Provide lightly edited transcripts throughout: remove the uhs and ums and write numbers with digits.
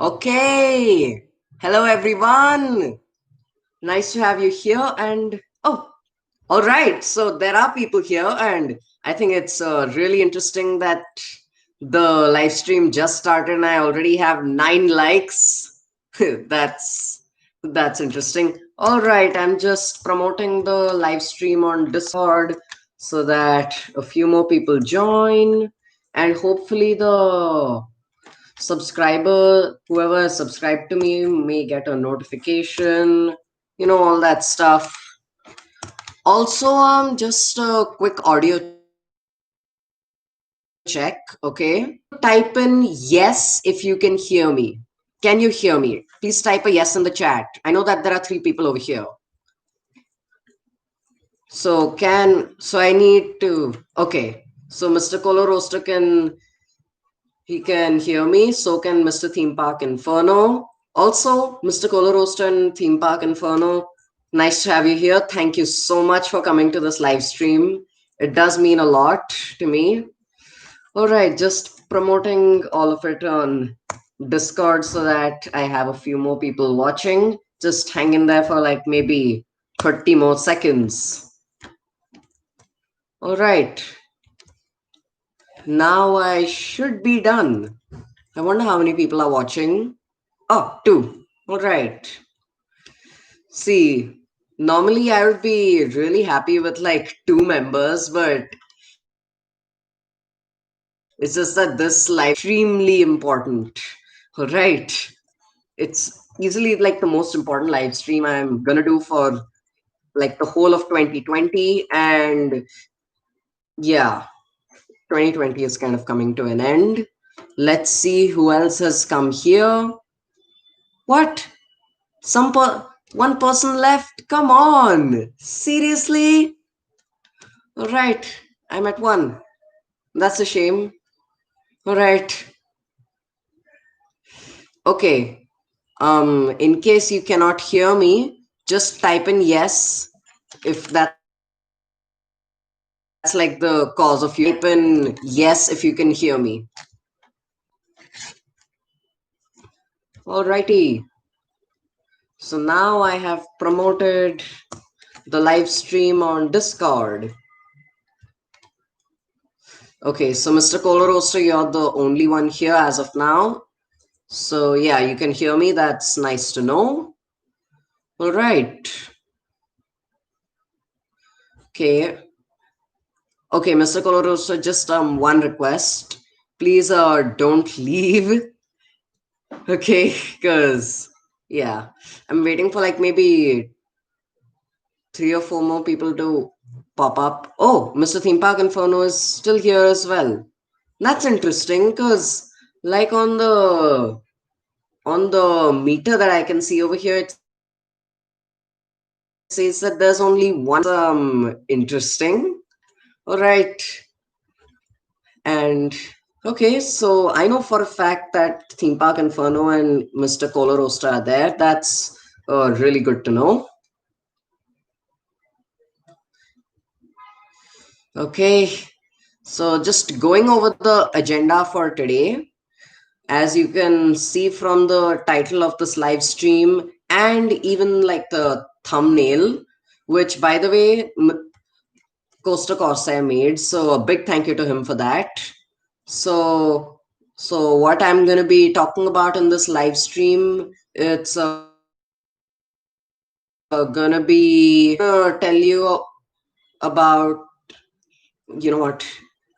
Okay. Hello, everyone. Nice to have you here. And oh, all right. So there are people here, and I think it's really interesting that the live stream just started, and I already have 9 likes. That's interesting. All right, I'm just promoting the live stream on Discord so that a few more people join, and hopefully the whoever is subscribed to me may get a notification, all that stuff. Also, just a quick audio check. Okay, type in yes if you can hear me. Can you hear me? Please type a yes in the chat. I know that there are 3 people over here. So I need to, okay, so Mr. Coller Roaster can hear me. So can Mr. Theme Park Inferno. Also, Mr. Coller Roaster and Theme Park Inferno, nice to have you here. Thank you so much for coming to this live stream. It does mean a lot to me. All right, just promoting all of it on Discord so that I have a few more people watching. Just hang in there for like maybe 30 more seconds. All right. Now I should be done. I wonder how many people are watching. Oh, 2. All right. See, normally I would be really happy with like 2 members, but it's just that this live extremely important. All right. It's easily like the most important live stream I'm gonna do for like the whole of 2020. And yeah, 2020 is kind of coming to an end. Let's see who else has come here. What? One person left? Come on! Seriously? Alright, I'm at 1. That's a shame. Alright. Okay. In case you cannot hear me, just type in yes if that's like the cause of you. Type in yes if you can hear me. Alrighty. So now I have promoted the live stream on Discord. Okay, so Mr. Coller Roaster, you're the only one here as of now. So yeah, you can hear me. That's nice to know. All right. Okay. Okay, Mr. Coller Roaster, just one request. Please don't leave. Okay, because yeah, I'm waiting for like maybe 3 or 4 more people to pop up. Oh, Mr. Theme Park Inferno is still here as well. That's interesting because like on the meter that I can see over here, it says that there's only one. Interesting. All right. And okay, so I know for a fact that Theme Park Inferno and Mr. Coller Roaster are there. That's really good to know. Okay, so just going over the agenda for today. As you can see from the title of this live stream and even like the thumbnail, which by the way, Corsair made. So a big thank you to him for that. So what I'm going to be talking about in this live stream, it's going to be tell you about, you know what,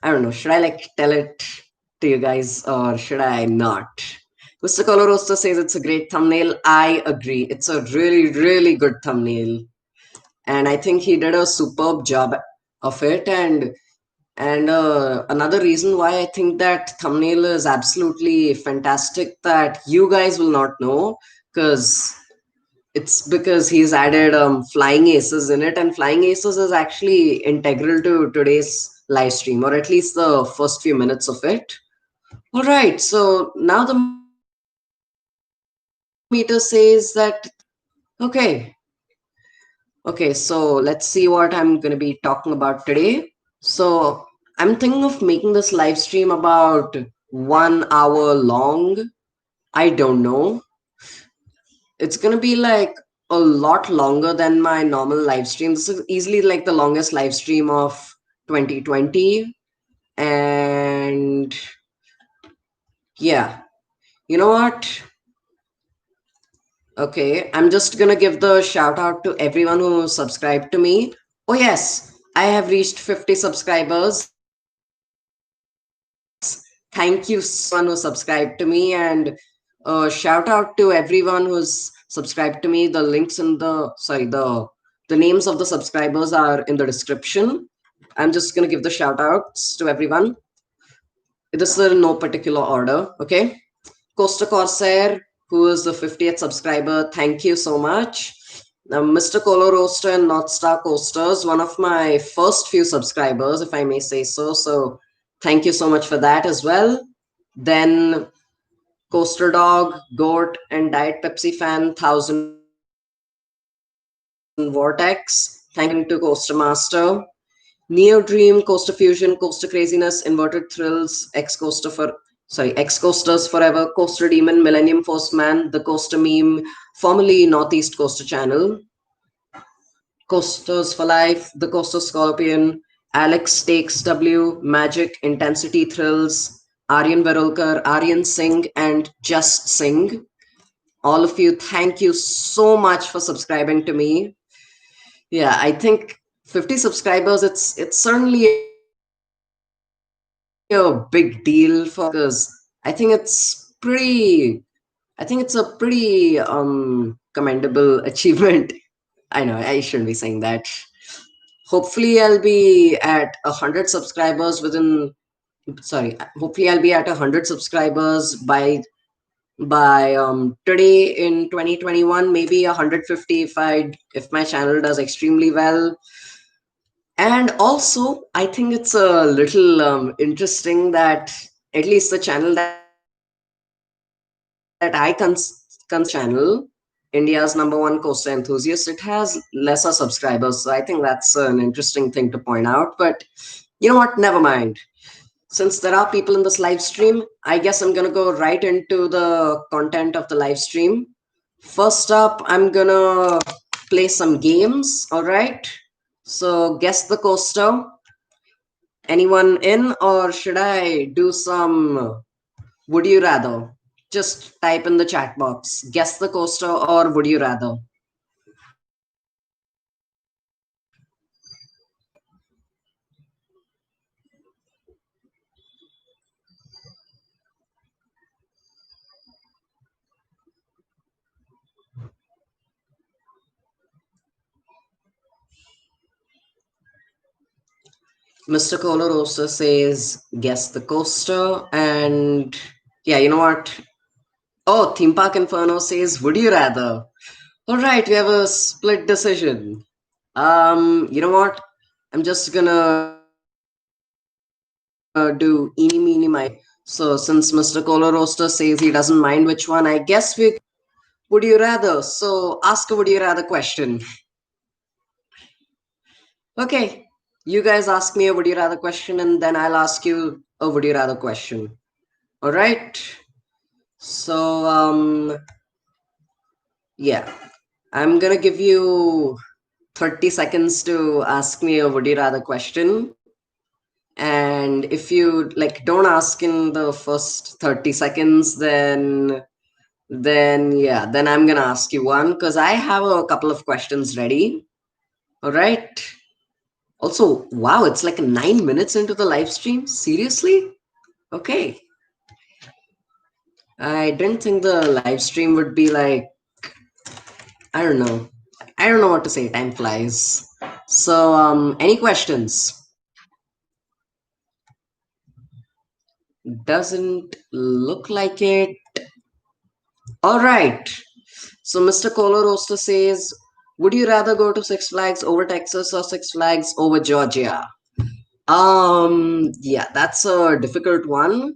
I don't know, should I like tell it to you guys or should I not? Mr. Coller Roaster says it's a great thumbnail. I agree. It's a really, really good thumbnail. And I think he did a superb job of it. And another reason why I think that thumbnail is absolutely fantastic that you guys will not know, because it's because he's added flying aces in it, and flying aces is actually integral to today's live stream, or at least the first few minutes of it. All right, so now the meter says that okay. Okay, so let's see what I'm going to be talking about today. So I'm thinking of making this live stream about 1 hour long. I don't know. It's gonna be like a lot longer than my normal live stream. This is easily like the longest live stream of 2020. And yeah, you know what? Okay, I'm just gonna give the shout out to everyone who subscribed to me. Oh, yes, I have reached 50 subscribers. Thank you, someone who subscribed to me, and shout out to everyone who's subscribed to me. The links in the names of the subscribers are in the description. I'm just gonna give the shout outs to everyone. This is in no particular order, okay? Corsair, who is the 50th subscriber, thank you so much. Mr. Coller Roaster and North Star Coasters, one of my first few subscribers, if I may say so. So thank you so much for that as well. Then Coaster Dog, Goat, and Diet Pepsi Fan, 1000 Vortex. Thank you to Coaster Master. NeoDream, Coaster Fusion, Coaster Craziness, Inverted Thrills, X Coasters Forever, Coaster Demon, Millenium Force Man, The Coaster Meme, formerly Northeast Coaster Channel, Coasters for Life, The Coaster Scorpion, alextakesw, Magic, Intensity Thrills, Aryan Verulkar, Aryan Singh, and Just Sing. All of you, thank you so much for subscribing to me. Yeah, I think 50 subscribers, it's certainly a big deal for because I think it's a pretty commendable achievement. I know I shouldn't be saying that. Hopefully I'll be at 100 subscribers within sorry, hopefully I'll be at 100 subscribers by today in 2021, maybe 150 if my channel does extremely well. And also, I think it's a little interesting that at least the channel that I channel, India's #1 coaster enthusiast, it has lesser subscribers. So I think that's an interesting thing to point out. But you know what? Never mind. Since there are people in this live stream, I guess I'm gonna go right into the content of the live stream. First up, I'm gonna play some games. All right. So guess the coaster. Anyone in, or should I do some would you rather? Just type in the chat box. Guess the coaster or would you rather? Mr. Coller Roaster says guess the coaster, and yeah, you know what? Oh, Theme Park Inferno says would you rather? All right, we have a split decision. You know what? I'm just gonna do eeny meeny miny. So since Mr. Coller Roaster says he doesn't mind which one, I guess we would you rather. So ask a would you rather question. Okay, you guys ask me a would you rather question, and then I'll ask you a would you rather question. All right. So yeah, I'm gonna give you 30 seconds to ask me a would you rather question. And if you like don't ask in the first 30 seconds, then yeah, then I'm gonna ask you one because I have a couple of questions ready. All right. Also, wow, it's like 9 minutes into the live stream. Seriously? Okay. I didn't think the live stream would be like, I don't know. I don't know what to say. Time flies. So, any questions? Doesn't look like it. All right. So, Mr. Coller Roaster says, would you rather go to Six Flags over Texas or Six Flags over Georgia? Yeah, that's a difficult one.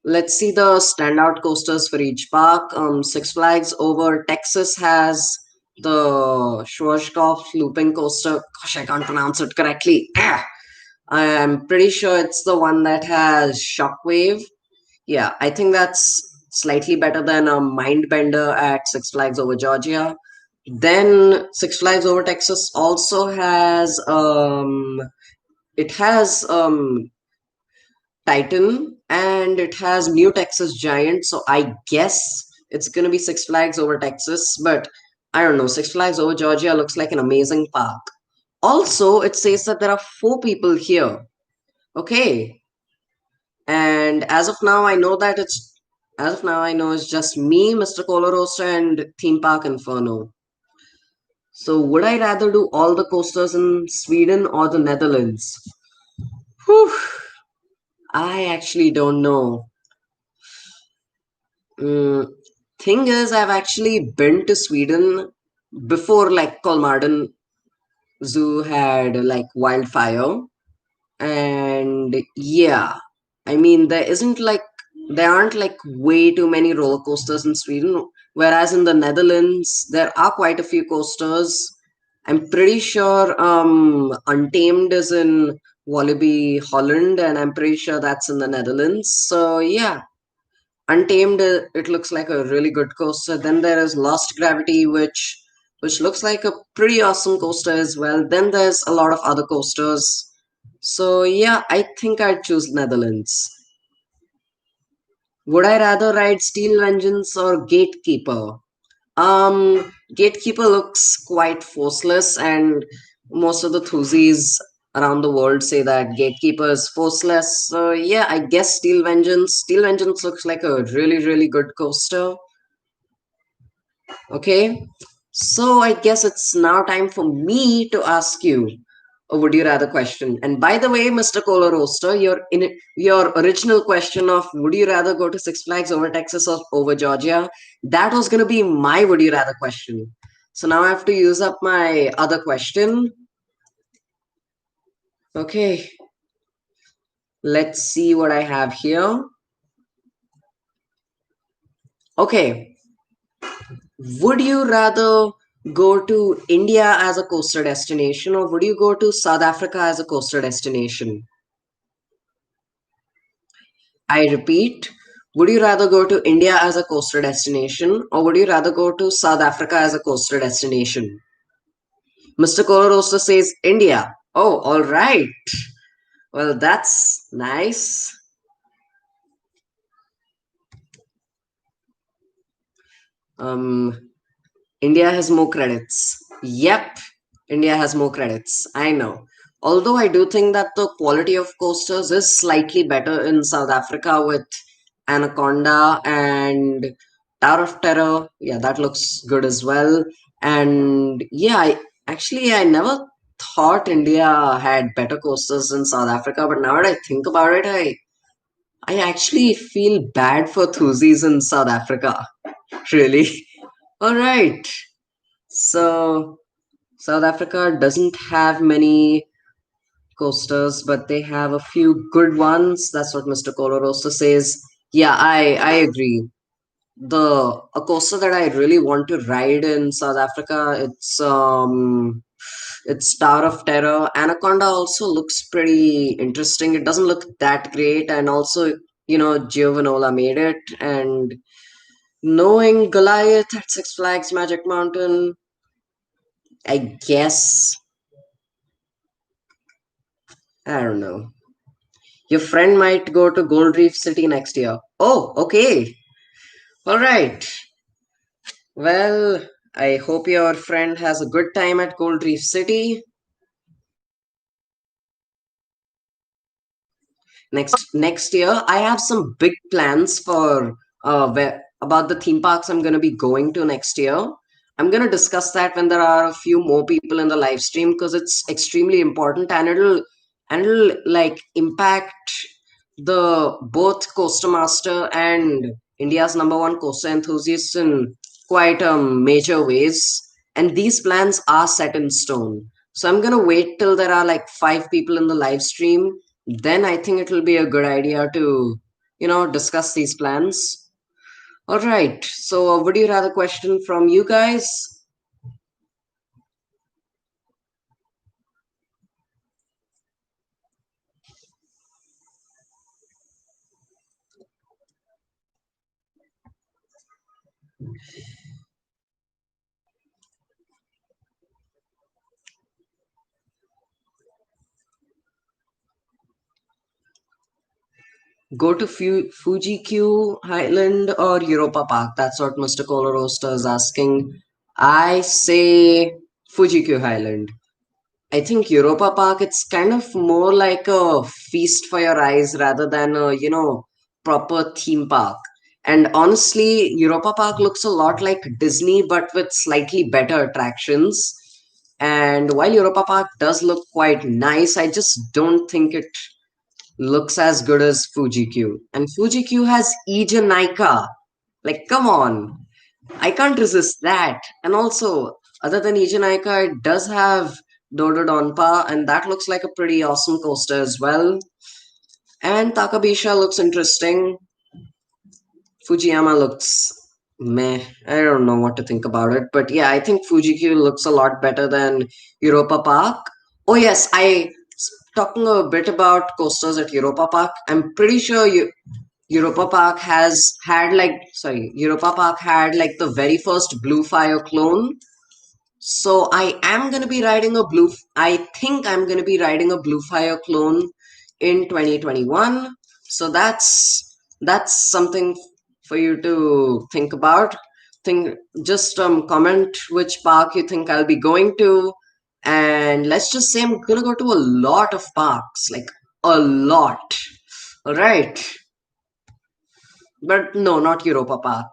Let's see the standout coasters for each park. Six Flags over Texas has the Schwarzkopf looping coaster. Gosh, I can't pronounce it correctly. I'm pretty sure it's the one that has Shockwave. Yeah, I think that's slightly better than a Mindbender at Six Flags Over Georgia. Then Six Flags Over Texas also has it has Titan and it has New Texas Giant. So I guess it's gonna be Six Flags Over Texas, but I don't know. Six Flags Over Georgia looks like an amazing park. Also, it says that there are four people here. Okay, and as of now I know it's just me, Mr. Coller Roaster, and Theme Park Inferno. So would I rather do all the coasters in Sweden or the Netherlands? Whew, I actually don't know. Mm, thing is, I've actually been to Sweden before, like Kolmarden Zoo had like wildfire. And yeah, I mean, there aren't like way too many roller coasters in Sweden, whereas in the Netherlands, there are quite a few coasters. I'm pretty sure Untamed is in Wallaby, Holland, and I'm pretty sure that's in the Netherlands. So yeah, Untamed, it looks like a really good coaster. Then there is Lost Gravity, which looks like a pretty awesome coaster as well. Then there's a lot of other coasters. So yeah, I think I'd choose Netherlands. Would I rather ride Steel Vengeance or Gatekeeper? Gatekeeper looks quite forceless, and most of the thuzies around the world say that Gatekeeper is forceless. So yeah, I guess Steel Vengeance. Steel Vengeance looks like a really, really good coaster. Okay, so I guess it's now time for me to ask you a would you rather question. And by the way, Mr. Cola Roaster, your original question of would you rather go to Six Flags over Texas or over Georgia, that was gonna be my would you rather question. So now I have to use up my other question. Okay, let's see what I have here. Okay, would you rather go to India as a coaster destination or would you go to South Africa as a coaster destination? I repeat, would you rather go to India as a coaster destination or would you rather go to South Africa as a coaster destination? Mr. Cororosa says India. Oh, all right. Well, that's nice. Um, India has more credits. Yep, India has more credits. I know. Although I do think that the quality of coasters is slightly better in South Africa with Anaconda and Tower of Terror. Yeah, that looks good as well. And yeah, I never thought India had better coasters in South Africa, but now that I think about it, I actually feel bad for Thuzies in South Africa. Really. All right. So South Africa doesn't have many coasters, but they have a few good ones. That's what Mr. Coller Roaster says. Yeah, I agree. The a coaster that I really want to ride in South Africa, it's Tower of Terror. Anaconda also looks pretty interesting. It doesn't look that great, and also Giovanola made it. And knowing Goliath at Six Flags Magic Mountain, I guess I don't know. Your friend might go to Gold Reef City next year. Oh, okay. All right. Well, I hope your friend has a good time at Gold Reef City. Next year, I have some big plans for about the theme parks I'm going to be going to next year. I'm going to discuss that when there are a few more people in the live stream because it's extremely important and it'll like impact the both Coaster Master and India's number one coaster enthusiasts in quite major ways. And these plans are set in stone. So I'm gonna wait till there are like five people in the live stream. Then I think it will be a good idea to, discuss these plans. All right. So would you rather question from you guys? Go to Fuji Q Highland or Europa Park? That's what Mr. Coller Roaster is asking. I say Fuji Q Highland. I think Europa Park, it's kind of more like a feast for your eyes rather than a, proper theme park. And honestly, Europa Park looks a lot like Disney, but with slightly better attractions. And while Europa Park does look quite nice, I just don't think it looks as good as Fuji Q. And Fuji Q has Ijanika. Like, come on. I can't resist that. And also, other than Ijanika, it does have Dodo Donpa, and that looks like a pretty awesome coaster as well. And Takabisha looks interesting. Fujiyama looks meh. I don't know what to think about it. But yeah, I think Fuji-Q looks a lot better than Europa Park. Oh yes, talking a bit about coasters at Europa Park. I'm pretty sure Europa Park Europa Park had like the very first Blue Fire clone. So I think I'm gonna be riding a Blue Fire clone in 2021. So that's something for you to think about. Think just comment which park you think I'll be going to, and let's just say I'm gonna go to a lot of parks, like a lot. All right, but no, not Europa Park.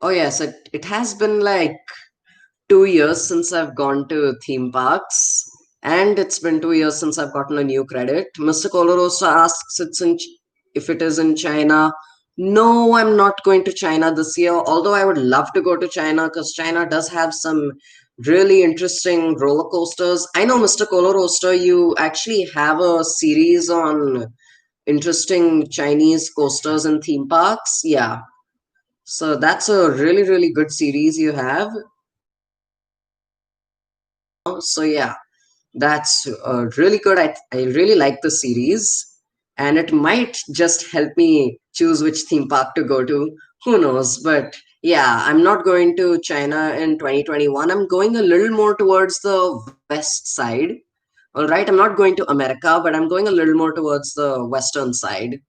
Oh yes, it has been like 2 years since I've gone to theme parks, and it's been 2 years since I've gotten a new credit. Mr. Colorosa asks if it is in China. No, I'm not going to China this year, although I would love to go to China because China does have some really interesting roller coasters. I know, Mr. Colorosa, you actually have a series on interesting Chinese coasters and theme parks. Yeah. So that's a really, really good series you have. So yeah, that's really good. I really like the series, and it might just help me choose which theme park to go to. Who knows? But yeah, I'm not going to China in 2021. I'm going a little more towards the west side. All right, I'm not going to America, but I'm going a little more towards the western side.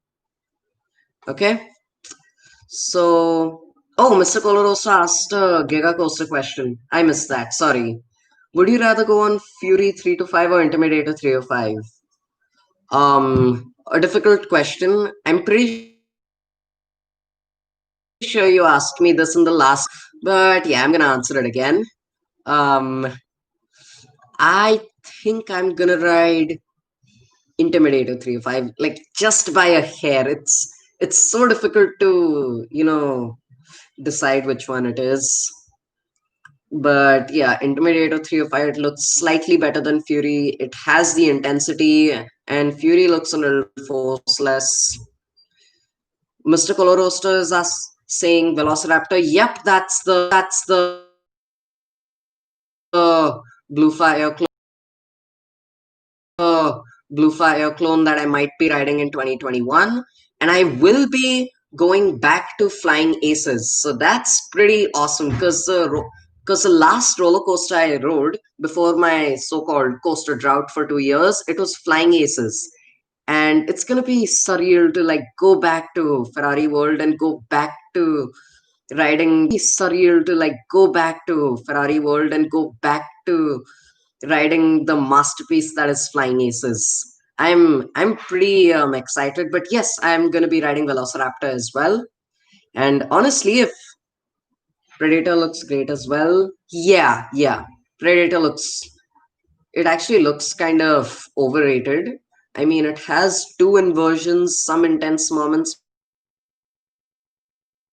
Okay, so. Oh, Mr. Coloroso asked a Giga Coaster question. I missed that. Sorry. Would you rather go on Fury 3 to 5 or Intimidator 305? A difficult question. I'm pretty sure you asked me this in the last, but yeah, I'm gonna answer it again. Um, I think I'm gonna ride Intimidator 305, like just by a hair. It's so difficult to, decide which one it is. But yeah, Intimidator 305, it looks slightly better than Fury. It has the intensity, and Fury looks a little forceless. Mr. Coloroaster is us saying Velociraptor. Yep, that's the Blue Fire Blue Fire clone that I might be riding in 2021. And I will be going back to Flying Aces. So that's pretty awesome because the last roller coaster I rode before my so-called coaster drought for 2 years, it was Flying Aces. And it's gonna be surreal to like go back to Ferrari World and go back to Ferrari World and go back to riding the masterpiece that is Flying Aces. I'm pretty excited, but yes, I'm gonna be riding Velociraptor as well. And honestly, if Predator looks great as well, yeah, Predator looks. It actually looks kind of overrated. I mean, it has two inversions, some intense moments,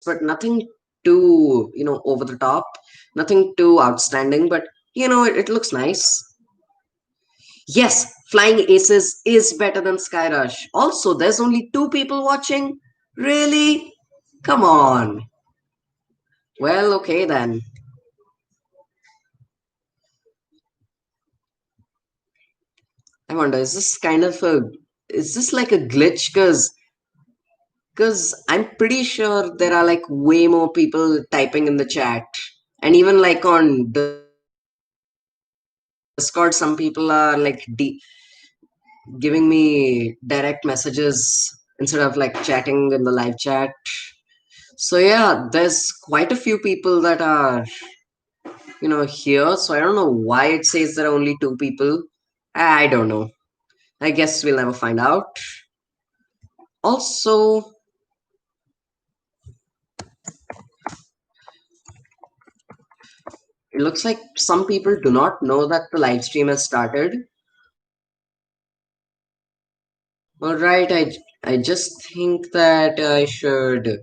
but nothing too over the top, nothing too outstanding. But it looks nice. Yes, Flying Aces is better than Skyrush. Also, there's only two people watching. Really? Come on. Well, okay then. I wonder, is this like a glitch? Because Because I'm pretty sure there are like way more people typing in the chat. And even like on Discord, some people are like giving me direct messages instead of like chatting in the live chat. So yeah, there's quite a few people that are, here. So I don't know why it says there are only two people. I don't know. I guess we'll never find out. Also, it looks like some people do not know that the live stream has started. All right, I just think that I should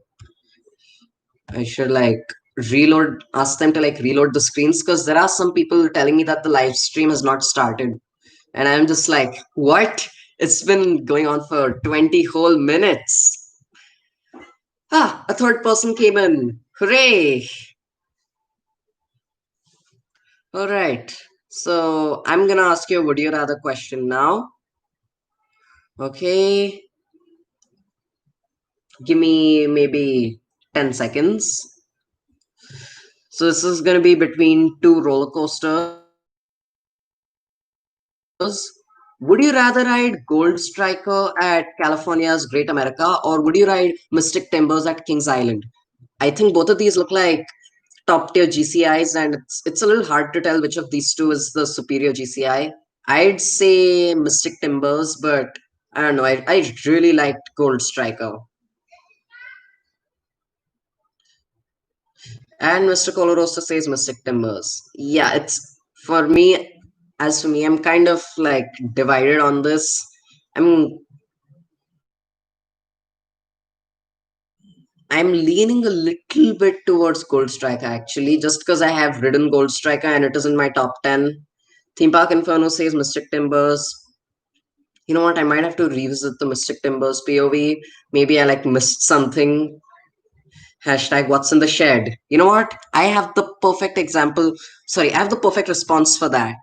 like reload, ask them to like reload the screens because there are some people telling me that the live stream has not started, and I'm just like, what? It's been going on for 20 whole minutes. Ah, a third person came in. Hooray! All right. So I'm gonna ask you a would you rather question now. Okay, give me maybe 10 seconds. So this is gonna be between two roller coasters. Would you rather ride Gold Striker at California's Great America or would you ride Mystic Timbers at Kings Island? I think both of these look like top tier GCIs, and it's a little hard to tell which of these two is the superior GCI. I'd say Mystic Timbers, but I don't know. I really liked Gold Striker. And Mr. Coller Roaster says Mystic Timbers. Yeah, it's for me. As for me, I'm kind of like divided on this. I'm I'm leaning a little bit towards Gold Striker actually, just because I have ridden Gold Striker and it is in my top 10. Theme Park Inferno says Mystic Timbers. You know what? I might have to revisit the Mystic Timbers POV. Maybe I like missed something. Hashtag what's in the shed. You know what? I have the perfect example. Sorry, I have the perfect response for that.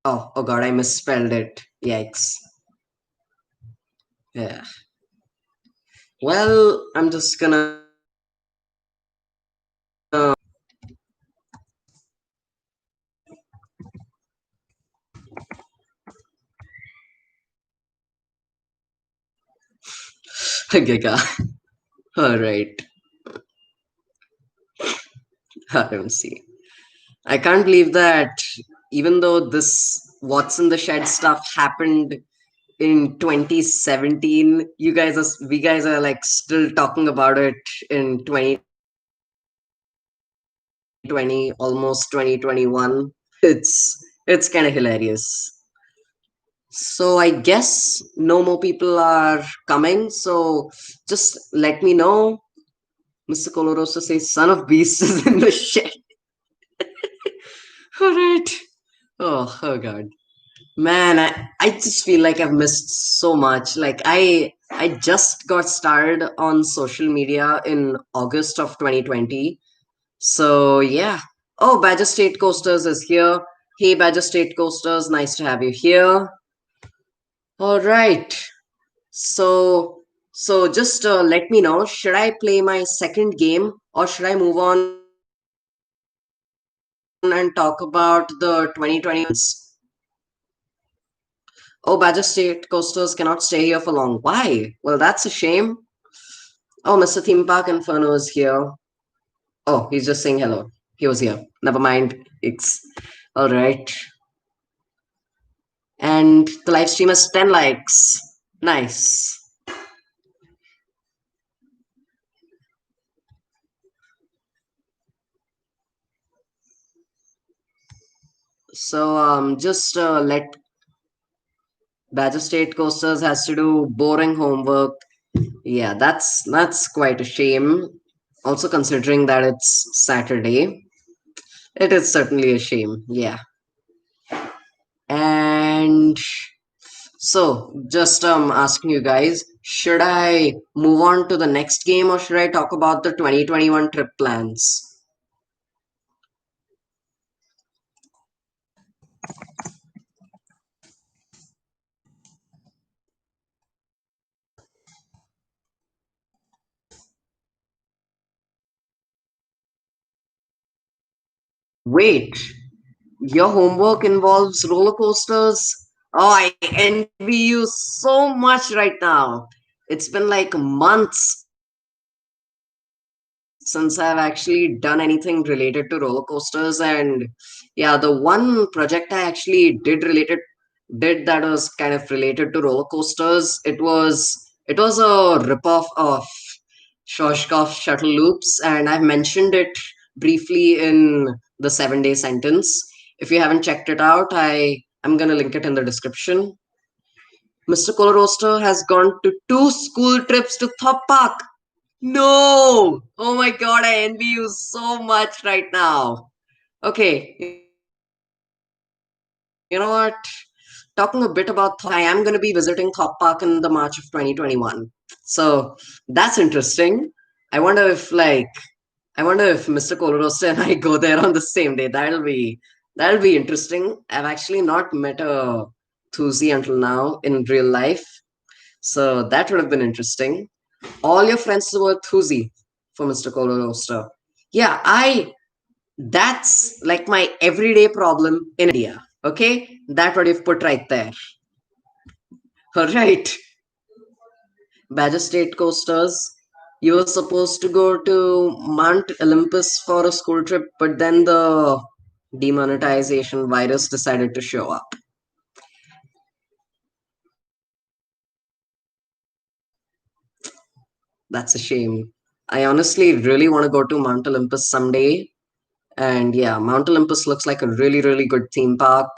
Oh god, I misspelled it. Yikes. Yeah. Well, I'm just gonna. Giga. Alright. I don't see. I can't believe that even though this What's in the Shed stuff happened in 2017, we guys are like still talking about it in 2020, almost 2021. It's kind of hilarious. So I guess no more people are coming. So just let me know. Mr. Coloroso says, "Son of Beast is in the shed." All right. Oh God. Man, I just feel like I've missed so much. Like I just got started on social media in August of 2020. So yeah. Oh, Badger State Coasters is here. Hey Badger State Coasters, nice to have you here. All right. So just let me know, should I play my second game or should I move on and talk about the 2020? Oh, Badger State Coasters cannot stay here for long. Why? Well, that's a shame. Oh, Mr. Theme Park Inferno is here. Oh, he's just saying hello. He was here. Never mind. It's all right. And the live stream has 10 likes. Nice. So just let Badger State Coasters has to do boring homework. Yeah, that's quite a shame. Also considering that it's Saturday, it is certainly a shame. Yeah. And so, just asking you guys, should I move on to the next game or should I talk about the 2021 trip plans? Wait, your homework involves roller coasters? Oh, I envy you so much right now. It's been like months since I've actually done anything related to roller coasters, and yeah, the one project I actually did that was kind of related to roller coasters. It was a ripoff of Shoshkoff Shuttle Loops, and I've mentioned it briefly in the 7 Day sentence. If you haven't checked it out, I'm gonna link it in the description. Mr. Coller Roaster has gone to two school trips to Thop Park. No! Oh my god, I envy you so much right now. Okay, you know what? Talking a bit about Thop Park, I am going to be visiting Thop Park in the March of 2021. So that's interesting. I wonder if I wonder if Mr. Colorosa and I go there on the same day. That'll be interesting. I've actually not met a Thuzi until now in real life, so that would have been interesting. All your friends were Thuzi for Mr. Colorosa. Yeah, I that's like my everyday problem in India. Okay, that what you've put right there. All right, Badger State coasters. You were supposed to go to Mount Olympus for a school trip, but then the demonetization virus decided to show up. That's a shame. I honestly really want to go to Mount Olympus someday. And yeah, Mount Olympus looks like a really, really good theme park.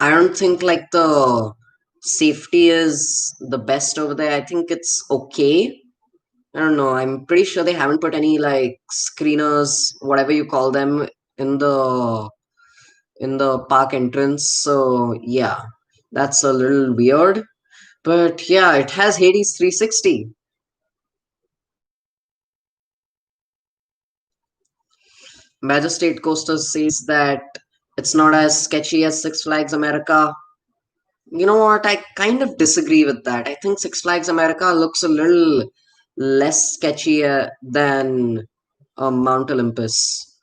I don't think like the safety is the best over there. I think it's okay. I don't know. I'm pretty sure they haven't put any like screeners, whatever you call them, in the park entrance. So yeah, that's a little weird. But yeah, it has Hades 360. Majestate Coaster says that it's not as sketchy as Six Flags America. You know what? I kind of disagree with that. I think Six Flags America looks a little less sketchy than Mount Olympus.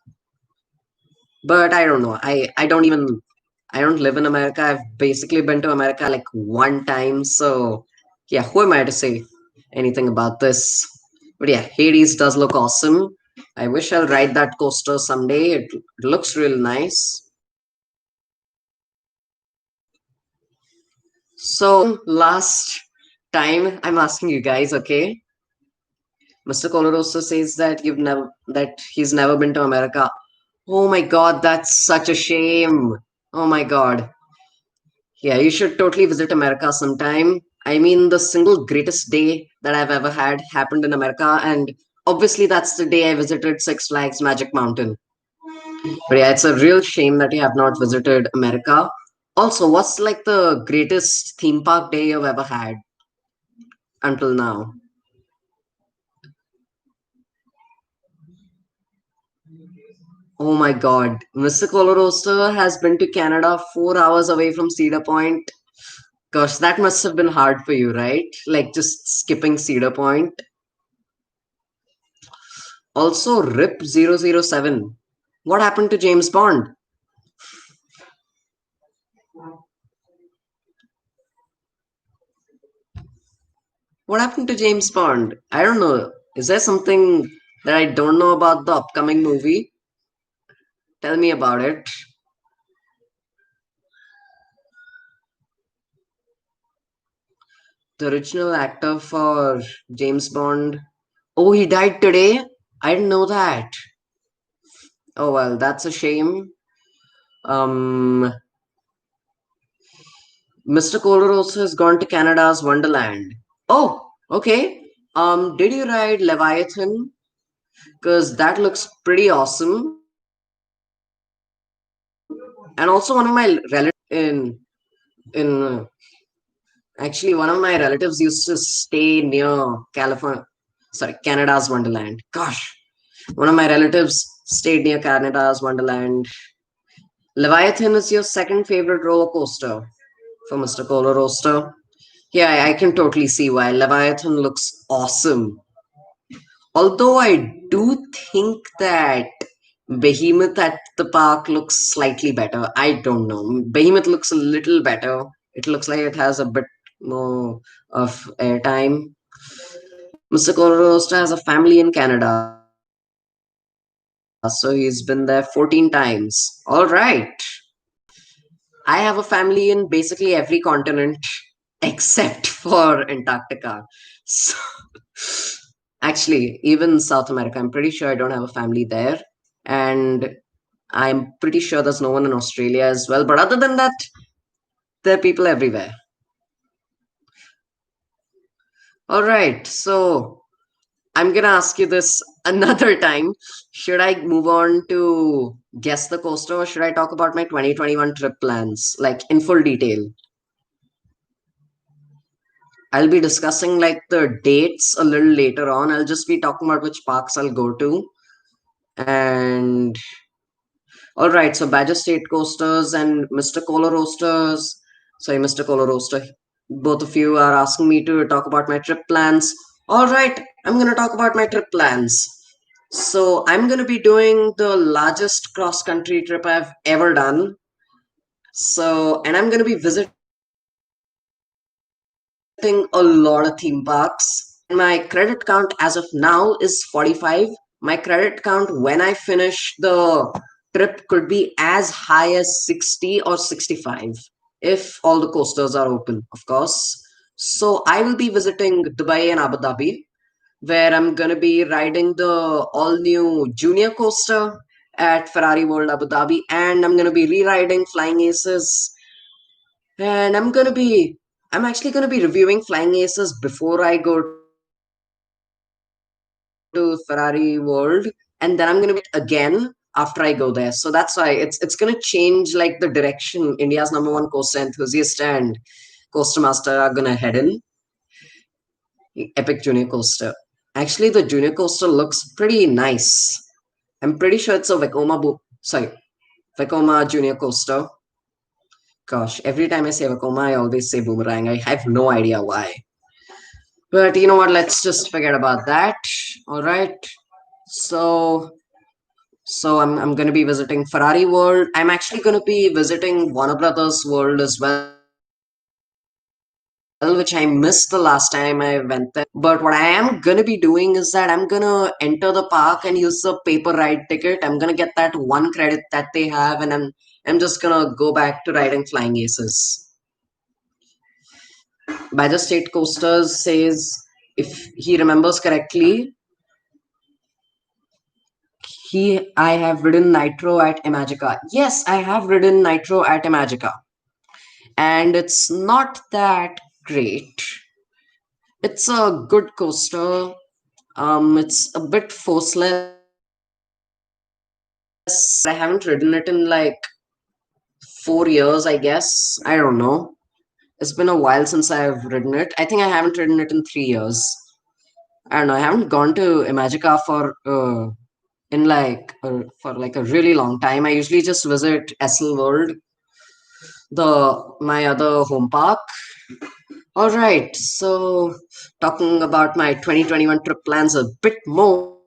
But I don't know. I don't live in America. I've basically been to America like one time. So yeah, who am I to say anything about this? But yeah, Hades does look awesome. I wish I'll ride that coaster someday. It looks real nice. So last time I'm asking you guys, okay? Mr. Coloroso says that he's never been to America. Oh my god, that's such a shame. Oh my god. Yeah, you should totally visit America sometime. I mean, the single greatest day that I've ever had happened in America, and obviously that's the day I visited Six Flags Magic Mountain. But yeah, it's a real shame that you have not visited America. Also, what's like the greatest theme park day you've ever had until now? Oh my god, Mr. Coloroaster has been to Canada 4 hours away from Cedar Point. Gosh, that must have been hard for you, right? Like just skipping Cedar Point. Also, RIP 007. What happened to James Bond? What happened to James Bond? I don't know. Is there something that I don't know about the upcoming movie? Tell me about it. The original actor for James Bond. Oh, he died today? I didn't know that. Oh well, that's a shame. Um, Mr. Kohler also has gone to Canada's Wonderland. Oh, okay. Did you ride Leviathan? Because that looks pretty awesome. And also, one of my in actually one of my relatives used to stay near California, sorry, Canada's Wonderland. Gosh, one of my relatives stayed near Canada's Wonderland. Leviathan is your second favorite roller coaster for Mr. Coller Roaster. Yeah, I can totally see why. Leviathan looks awesome. Although I do think that Behemoth at the park looks slightly better. I don't know. Behemoth looks a little better. It looks like it has a bit more of airtime. Mr. Colorosta has a family in Canada, so he's been there 14 times. All right. I have a family in basically every continent except for Antarctica. So, actually, even South America, I'm pretty sure I don't have a family there. And I'm pretty sure there's no one in Australia as well. But other than that, there are people everywhere. All right. So, I'm gonna ask you this another time. Should I move on to guess the coaster or should I talk about my 2021 trip plans, like in full detail? I'll be discussing like the dates a little later on. I'll just be talking about which parks I'll go to. And all right, so Badger State Coasters and Mr. Coller Roasters. Sorry, Mr. Coller Roaster. Both of you are asking me to talk about my trip plans. All right, I'm going to talk about my trip plans. So, I'm going to be doing the largest cross country trip I've ever done. So, and I'm going to be visiting a lot of theme parks. And my credit count as of now is 45. My credit count when I finish the trip could be as high as 60 or 65 if all the coasters are open, of course. So I will be visiting Dubai and Abu Dhabi, where I'm gonna be riding the all new Junior Coaster at Ferrari World Abu Dhabi, and I'm gonna be re-riding Flying Aces. I'm actually gonna be reviewing Flying Aces before I go to Ferrari World, and then I'm gonna be reviewing it again after I go there. So that's why it's gonna change like the direction India's number one coaster enthusiast and Coaster Master are gonna head in. Epic Junior Coaster. Actually, the Junior Coaster looks pretty nice. I'm pretty sure it's a Vekoma Junior Coaster. Gosh, every time I say Vekoma, I always say Boomerang. I have no idea why. But you know what? Let's just forget about that. All right. So, so I'm gonna be visiting Ferrari World. I'm actually gonna be visiting Warner Brothers World as well, which I missed the last time I went there. But what I am gonna be doing is that I'm gonna enter the park and use the paper ride ticket. I'm gonna get that one credit that they have, and I'm just gonna go back to riding Flying Aces. Badger State Coasters says, if he remembers correctly, I have ridden Nitro at Imagica. Yes, I have ridden Nitro at Imagica, and it's not that great. It's a good coaster. It's a bit forceless, but I haven't ridden it in like 4 years, I guess. I don't know. It's been a while since I've ridden it. I think I haven't ridden it in 3 years. I don't know. I haven't gone to Imagica for like a really long time. I usually just visit SL World, the my other home park. All right, so talking about my 2021 trip plans a bit more,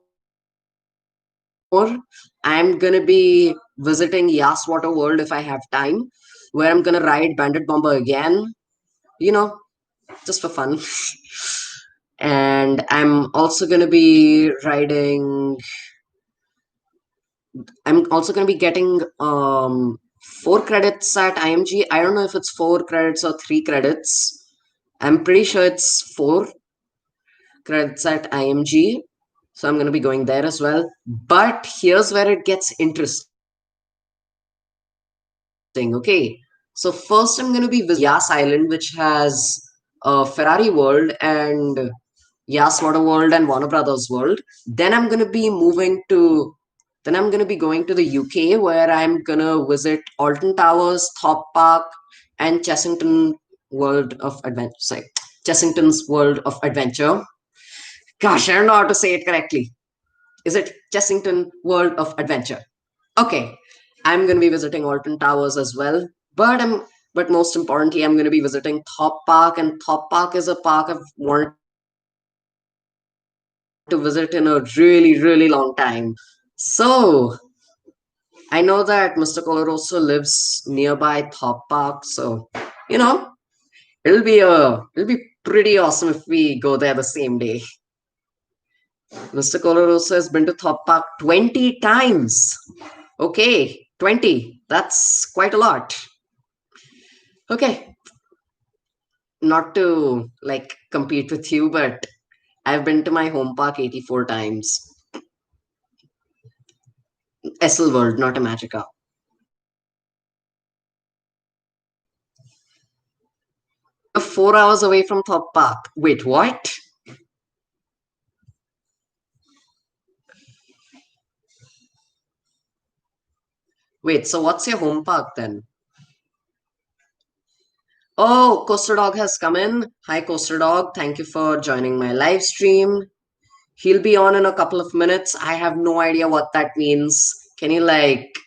I'm gonna be visiting Yas Water World if I have time, where I'm gonna ride Bandit Bomber again, you know, just for fun. And I'm also gonna be riding. I'm also gonna be getting 4 credits at IMG. I don't know if it's 4 credits or 3 credits. I'm pretty sure it's 4 credits at IMG. So I'm going to be going there as well. But here's where it gets interesting, okay? So first I'm going to be visiting Yas Island, which has Ferrari World and Yas Water World and Warner Brothers World. Then I'm gonna be going to the UK where I'm gonna visit Alton Towers, Thorpe Park, and Chessington World of Adventure. Sorry, Chessington's World of Adventure. Gosh, I don't know how to say it correctly. Is it Chessington World of Adventure? Okay, I'm gonna be visiting Alton Towers as well. But most importantly, I'm gonna be visiting Thorpe Park, and Thorpe Park is a park I've wanted to visit in a really, really long time. So I know that Mr. Coller also lives nearby Thorpe Park, so you know it'll be pretty awesome if we go there the same day. Mr. Coller also has been to Thorpe Park 20 times. Okay, 20. That's quite a lot. Okay, not to like compete with you, but I've been to my home park 84 times. SL World, not a Magica. 4 hours away from Thorpe Park. Wait, what? Wait, so what's your home park then? Oh, Coaster Dog has come in. Hi, Coaster Dog. Thank you for joining my live stream. He'll be on in a couple of minutes. I have no idea what that means. Can you like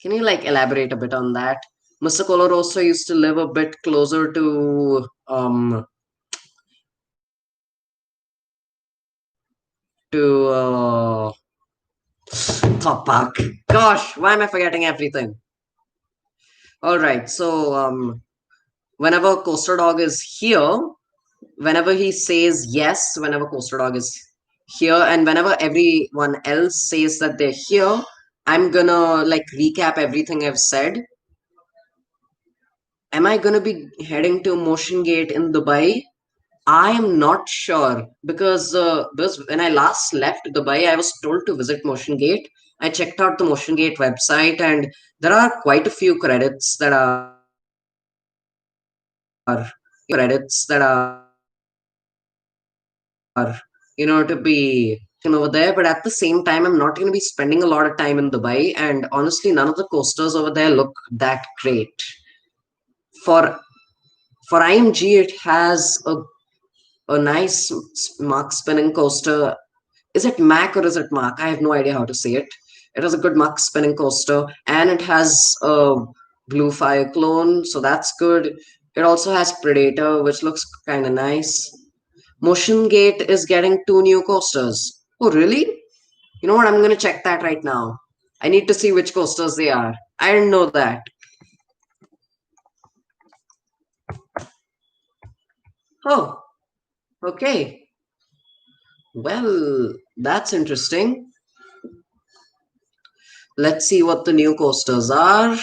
elaborate a bit on that? Mr. Coloroso used to live a bit closer to Thorpe Park. Gosh, why am I forgetting everything? All right, so whenever Coaster Dog is here, whenever he says yes, whenever Coaster Dog is here, and whenever everyone else says that they're here, I'm gonna like recap everything I've said. Am I gonna be heading to Motion Gate in Dubai? I am not sure because when I last left Dubai, I was told to visit Motion Gate. I checked out the Motion Gate website, and there are quite a few credits that are to be over there. But at the same time, I'm not going to be spending a lot of time in Dubai, and honestly, none of the coasters over there look that great. For for IMG, it has a nice mark spinning coaster. Is it Mac or is it Mark? I have no idea how to say it. It has a good Mark spinning coaster, and it has a blue fire clone, so that's good. It also has Predator, which looks kind of nice. Motion Gate is getting two new coasters. Oh, really? You know what? I'm gonna check that right now. I need to see which coasters they are. I didn't know that. Oh, okay. Well, that's interesting. Let's see what the new coasters are.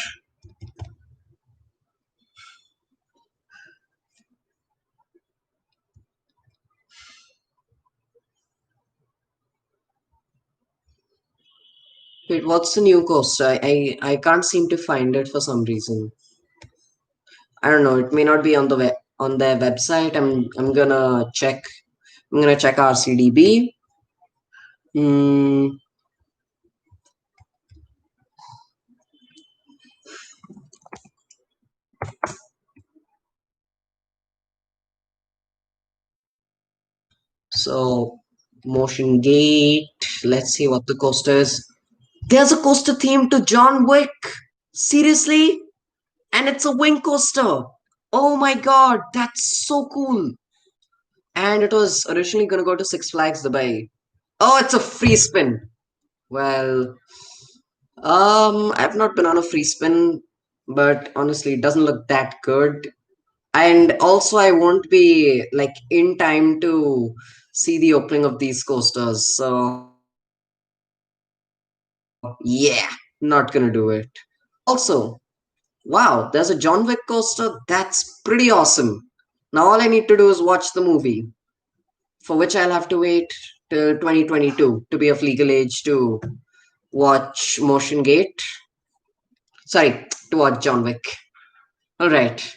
Wait, what's the new coaster? I can't seem to find it for some reason. I don't know. It may not be on the on their website. I'm gonna check. I'm gonna check RCDB. Hmm. So Motion Gate. Let's see what the coaster is. There's a coaster theme to John Wick. Seriously? And it's a wing coaster. Oh my god, that's so cool. And it was originally gonna go to Six Flags Dubai. Oh, it's a free spin. Well, I've not been on a free spin, but honestly, it doesn't look that good. And also, I won't be like in time to see the opening of these coasters. So yeah, not gonna do it. Also, wow, there's a John Wick coaster. That's pretty awesome. Now all I need to do is watch the movie, for which I'll have to wait till 2022 to be of legal age to watch Motion Gate. Sorry, to watch John Wick. All right.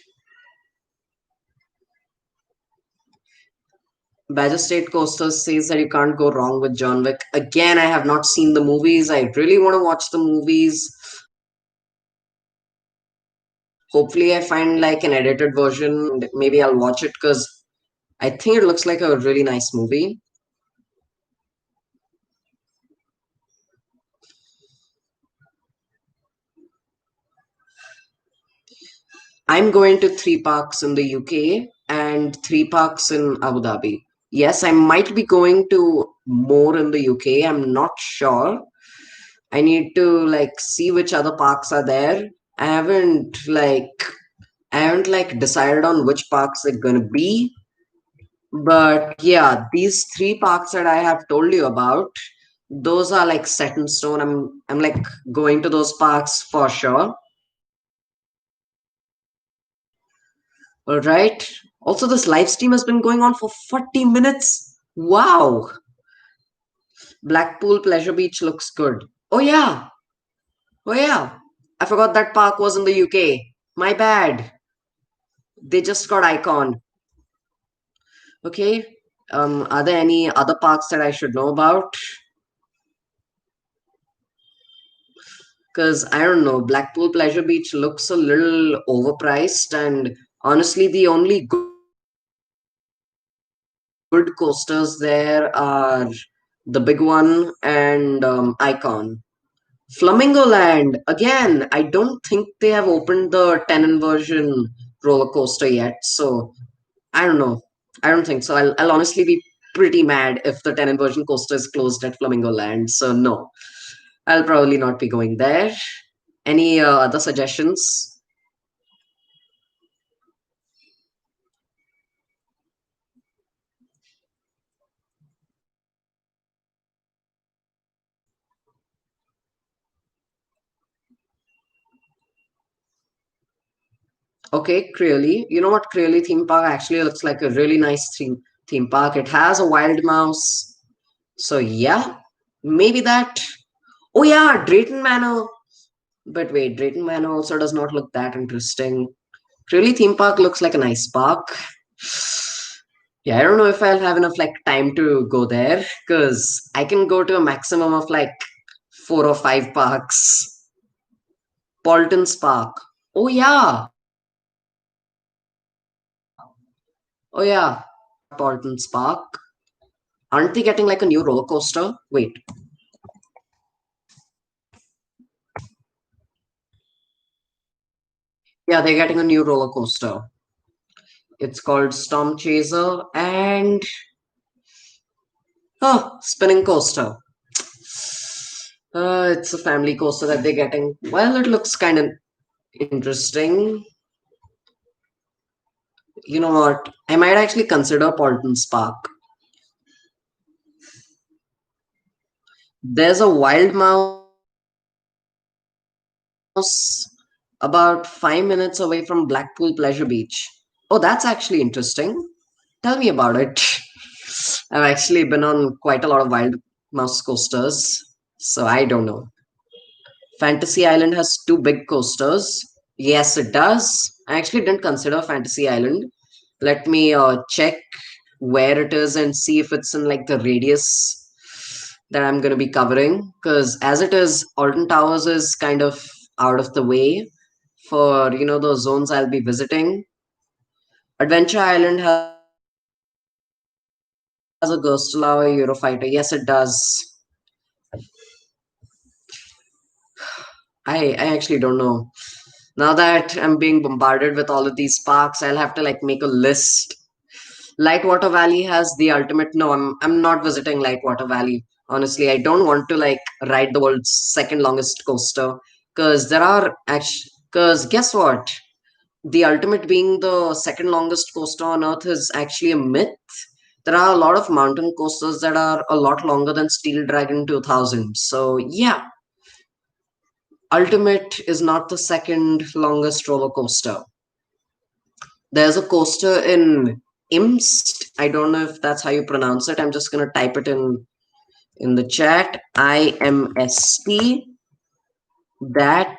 Badger State Coaster says that you can't go wrong with John Wick. Again, I have not seen the movies. I really want to watch the movies. Hopefully, I find like an edited version. Maybe I'll watch it because I think it looks like a really nice movie. I'm going to three parks in the UK and three parks in Abu Dhabi. Yes, I might be going to more in the UK. I'm not sure. I need to like see which other parks are there. I haven't like I haven't like decided on which parks they're gonna be. But yeah, these three parks that I have told you about, those are like set in stone. I'm like going to those parks for sure. All right. Also, this live stream has been going on for 40 minutes. Wow. Blackpool Pleasure Beach looks good. Oh yeah. Oh yeah. I forgot that park was in the UK. My bad. They just got icon. Okay. Are there any other parks that I should know about? Because I don't know, Blackpool Pleasure Beach looks a little overpriced, and honestly, the only good coasters there are the big one and Icon. Flamingo Land, again, I don't think they have opened the 10 inversion roller coaster yet, so I don't know. I don't think so. I'll honestly be pretty mad if the 10 inversion coaster is closed at Flamingo Land, so no, I'll probably not be going there. Any other suggestions? Okay, Creole. You know what Creole theme park actually looks like a really nice theme park. It has a wild mouse. So yeah, maybe that. Oh yeah, Drayton Manor. But wait, Drayton Manor also does not look that interesting. Creole theme park looks like a nice park. Yeah, I don't know if I'll have enough like time to go there because I can go to a maximum of like 4 or 5 parks. Paulton's Park. Oh yeah. Oh yeah. Paulton's Park. Aren't they getting like a new roller coaster? Wait. Yeah, they're getting a new roller coaster. It's called Storm Chaser and spinning coaster. It's a family coaster that they're getting. Well, it looks kind of interesting. You know what? I might actually consider Paulton's Park. There's a wild mouse about 5 minutes away from Blackpool Pleasure Beach. Oh, that's actually interesting. Tell me about it. I've actually been on quite a lot of wild mouse coasters, so I don't know. Fantasy Island has two big coasters. Yes, it does. I actually didn't consider Fantasy Island. Let me check where it is and see if it's in like the radius that I'm going to be covering. Because as it is, Alton Towers is kind of out of the way for the zones I'll be visiting. Adventure Island has a Gerstlau Eurofighter. Yes, it does. I actually don't know. Now that I'm being bombarded with all of these parks, I'll have to like make a list. Lightwater Valley has the ultimate. No, I'm not visiting Lightwater Valley. Honestly, I don't want to like ride the world's second longest coaster because there are actually. Because guess what? The ultimate being the second longest coaster on Earth is actually a myth. There are a lot of mountain coasters that are a lot longer than Steel Dragon 2000. So yeah, Ultimate is not the second longest roller coaster. There's a coaster in Imst. I don't know if that's how you pronounce it. I'm just gonna type it in the chat. IMST. That.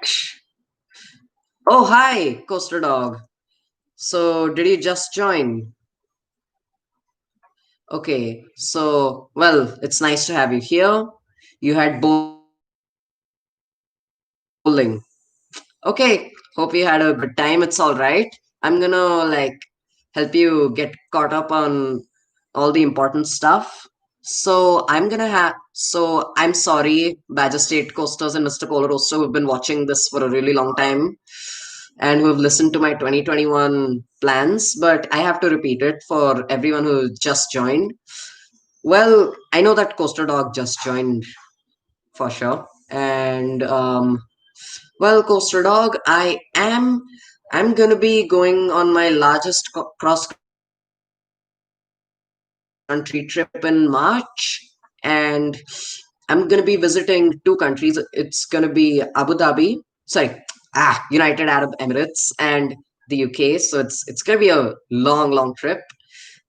Oh hi, Coaster Dog. So did you just join? Okay. So well, it's nice to have you here. You had bowling. Okay, hope you had a good time. It's all right. I'm gonna like help you get caught up on all the important stuff. So I'm sorry, Badger State Coasters and Mr. Coller Roaster who've been watching this for a really long time and who have listened to my 2021 plans, but I have to repeat it for everyone who just joined. Well, I know that Coaster Dog just joined for sure. And well, Coaster Dog, I'm gonna be going on my largest cross country trip in March, and I'm gonna be visiting two countries. It's gonna be Abu Dhabi, sorry, United Arab Emirates and the UK. So it's gonna be a long, long trip.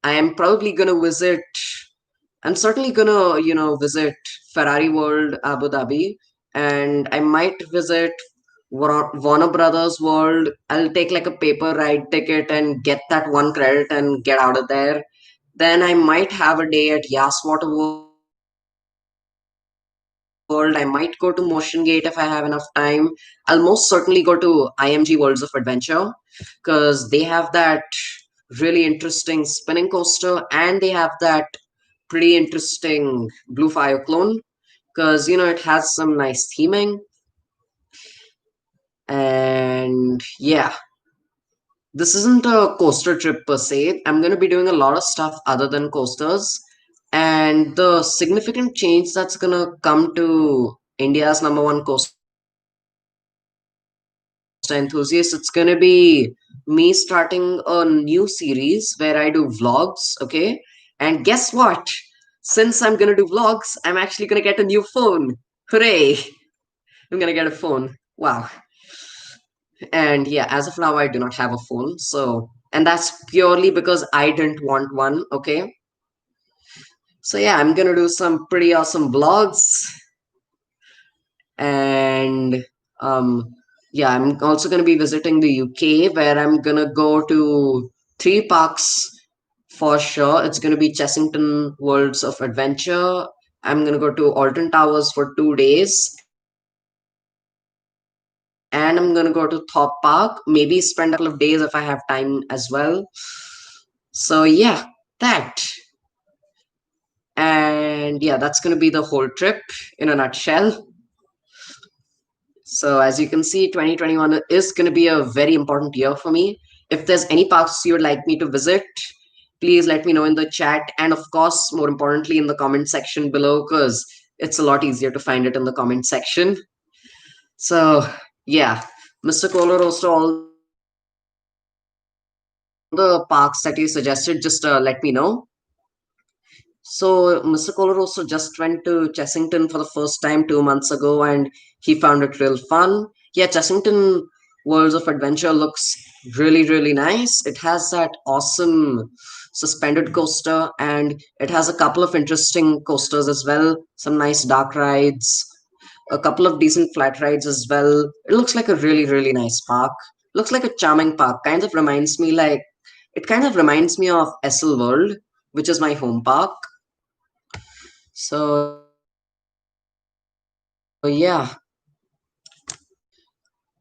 I am probably gonna visit. I'm certainly gonna, visit Ferrari World Abu Dhabi, and I might visit Warner Brothers World. I'll take like a paper ride ticket and get that one credit and get out of there. Then I might have a day at Yas Water World. I might go to Motion Gate if I have enough time. I'll most certainly go to IMG Worlds of Adventure because they have that really interesting spinning coaster and they have that pretty interesting blue fire clone because it has some nice theming. And yeah, this isn't a coaster trip per se. I'm going to be doing a lot of stuff other than coasters. And the significant change that's going to come to India's number one coaster enthusiast, it's going to be me starting a new series where I do vlogs, okay? And guess what? Since I'm going to do vlogs, I'm actually going to get a new phone. Hooray! I'm going to get a phone. Wow. And yeah, as of now, I do not have a phone. And that's purely because I didn't want one, okay? So yeah, I'm gonna do some pretty awesome vlogs. And yeah, I'm also gonna be visiting the UK where I'm gonna go to three parks for sure. It's gonna be Chessington Worlds of Adventure. I'm gonna go to Alton Towers for 2 days, and I'm gonna go to Thorpe Park. Maybe spend a couple of days if I have time as well. So yeah, that. And yeah, that's gonna be the whole trip in a nutshell. So as you can see, 2021 is going to be a very important year for me. If there's any parks you would like me to visit, please let me know in the chat. And of course, more importantly, in the comment section below, because it's a lot easier to find it in the comment section. So yeah, Mr. Coller Roaster, all the parks that you suggested, just let me know. So, Mr. Coloroso just went to Chessington for the first time 2 months ago and he found it real fun. Yeah, Chessington Worlds of Adventure looks really, really nice. It has that awesome suspended coaster and it has a couple of interesting coasters as well, some nice dark rides, a couple of decent flat rides as well. It looks like a really, really nice park. Looks like a charming park. It kind of reminds me of Essel World, which is my home park. So yeah,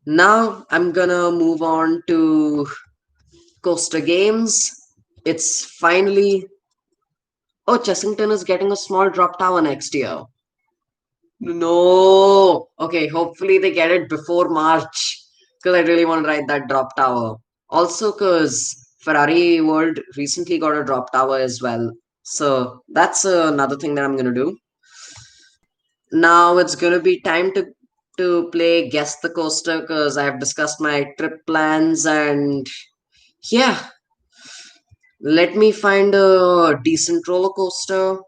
now I'm gonna move on to Coaster Games. It's finally. Oh, Chessington is getting a small drop tower next year. No. Okay, hopefully they get it before March because I really want to ride that drop tower. Also, because Ferrari World recently got a drop tower as well. So that's another thing that I'm gonna do. Now it's gonna be time to play Guess the Coaster because I've discussed my trip plans and yeah, let me find a decent roller coaster.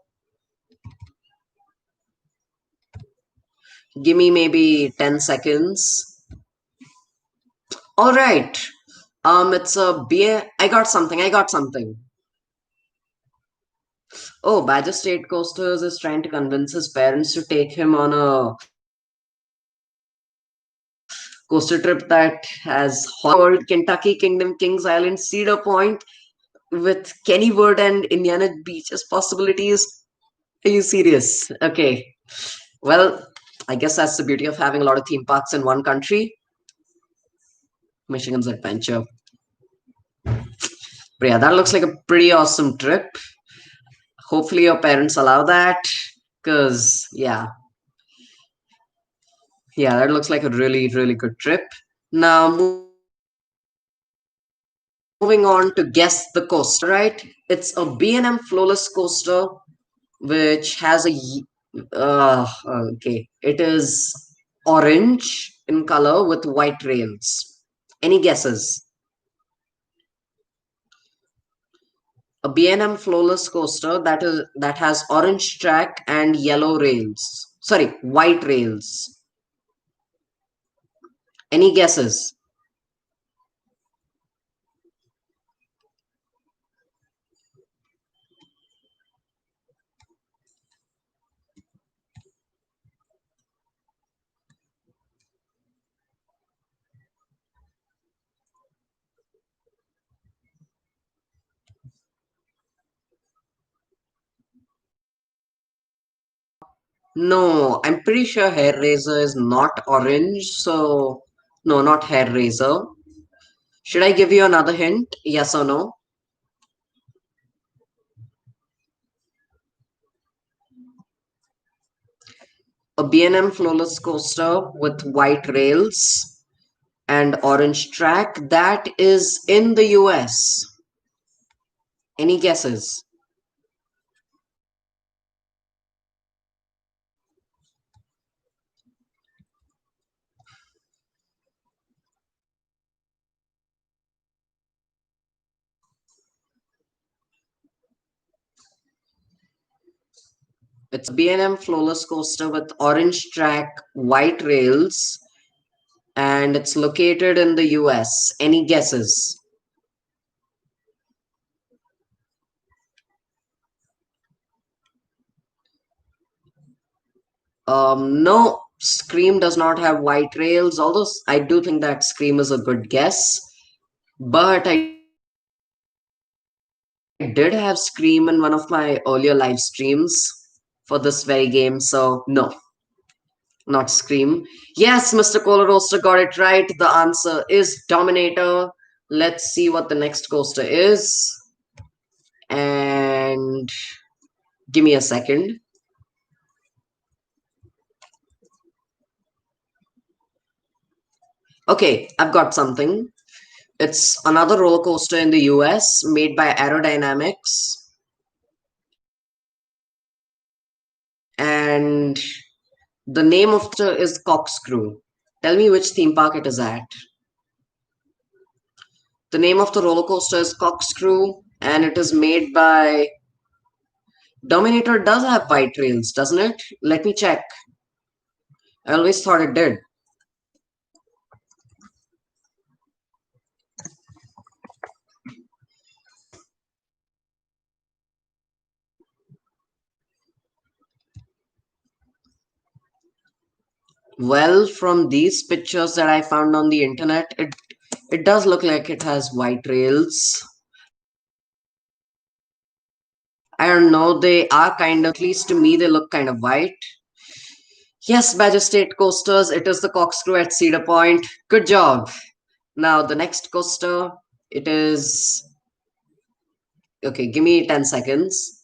Give me maybe 10 seconds. All right. It's a beer. I got something. I got something. Oh, Badger State Coasters is trying to convince his parents to take him on a coaster trip that has World, Kentucky Kingdom, Kings Island, Cedar Point, with Kennywood and Indiana Beach as possibilities. Are you serious? Okay. Well, I guess that's the beauty of having a lot of theme parks in one country. Michigan's Adventure. But yeah, that looks like a pretty awesome trip. Hopefully, your parents allow that. Because, yeah, that looks like a really, really good trip. Now, moving on to Guess the Coaster. All right. It's a B&M Flawless Coaster which has a Okay. It is orange in color with white rails. Any guesses? A B&M flawless coaster that has orange track and yellow rails. Sorry, white rails. Any guesses? No, I'm pretty sure hair razor is not orange, so no, not hair razor. Should I give you another hint? Yes or no? A B&M flawless coaster with white rails and orange track that is in the US. Any guesses? It's a B&M flawless coaster with orange track, white rails, and it's located in the US. Any guesses? No, Scream does not have white rails, although I do think that Scream is a good guess. But I did have Scream in one of my earlier live streams for this very game, so no, not Scream. Yes, Mr. Coller Roaster got it right. The answer is Dominator. Let's see what the next coaster is. And give me a second. Okay, I've got something. It's another roller coaster in the US made by Aerodynamics. And the name of the is Corkscrew. Tell me which theme park it is at. The name of the roller coaster is Corkscrew, and it is made by Dominator. Does have white rails, doesn't it? Let me check. I always thought it did. Well, from these pictures that I found on the internet, it does look like it has white rails. I don't know, they are kind of, at least to me, they look kind of white. Yes, Badger State Coasters, it is the Corkscrew at Cedar Point. Good job. Now, the next coaster, it is. Okay, give me 10 seconds.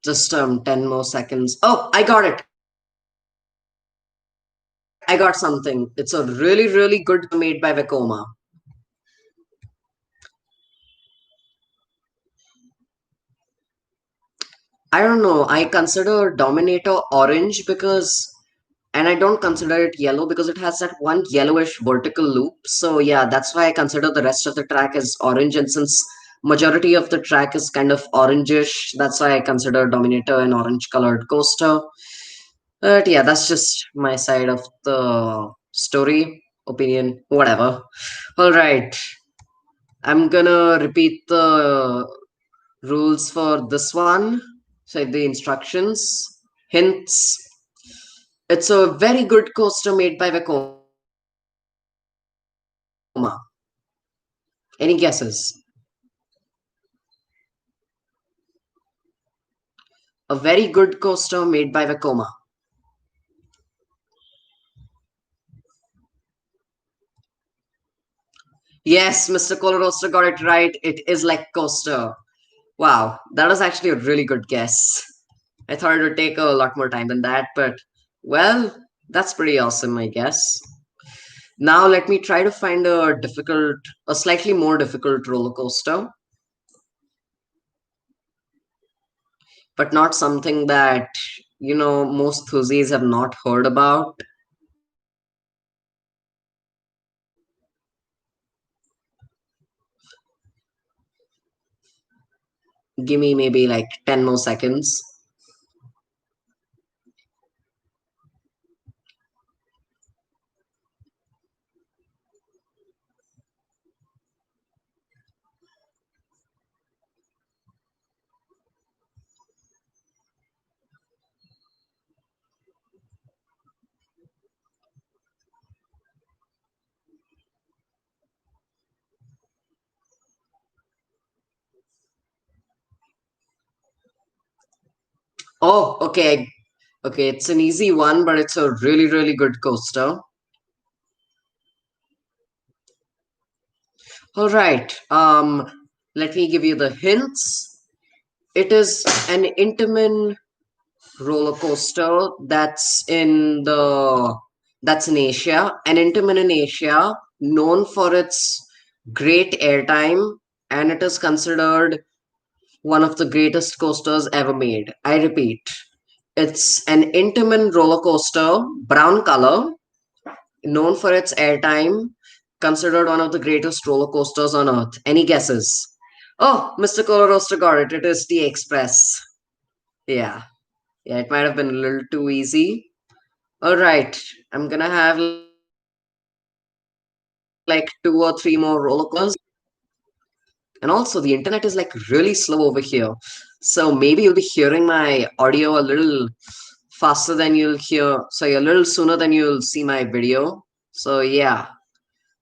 Just 10 more seconds. Oh, I got it. I got something. It's a really, really good made by Vekoma. I don't know. I consider Dominator orange because, and I don't consider it yellow because it has that one yellowish vertical loop. So yeah, that's why I consider the rest of the track as orange. And since majority of the track is kind of orangish, that's why I consider Dominator an orange colored coaster. But yeah, that's just my side of the story, opinion, whatever. All right, I'm gonna repeat the rules for this one. So the instructions, hints. It's a very good coaster made by Vekoma. Any guesses? A very good coaster made by Vekoma. Yes, Mr. Coller Roaster got it right. It is like coaster. Wow, that was actually a really good guess. I thought it would take a lot more time than that, but well, that's pretty awesome, I guess. Now let me try to find a slightly more difficult roller coaster, but not something that, most enthusiasts have not heard about. Give me maybe like 10 more seconds. Oh, okay. Okay, it's an easy one, but it's a really, really good coaster. All right. Let me give you the hints. It is an Intamin roller coaster that's in Asia. An Intamin in Asia, known for its great airtime, and it is considered one of the greatest coasters ever made. I repeat, it's an Intamin roller coaster, brown color, known for its airtime, considered one of the greatest roller coasters on earth. Any guesses? Oh, Mr. Coller Roaster got it. It is the Express. Yeah. Yeah, it might have been a little too easy. All right. I'm gonna have like two or three more roller coasters. And also, the internet is like really slow over here. So maybe you'll be hearing my audio a little faster than you'll hear, sorry, a little sooner than you'll see my video. So yeah,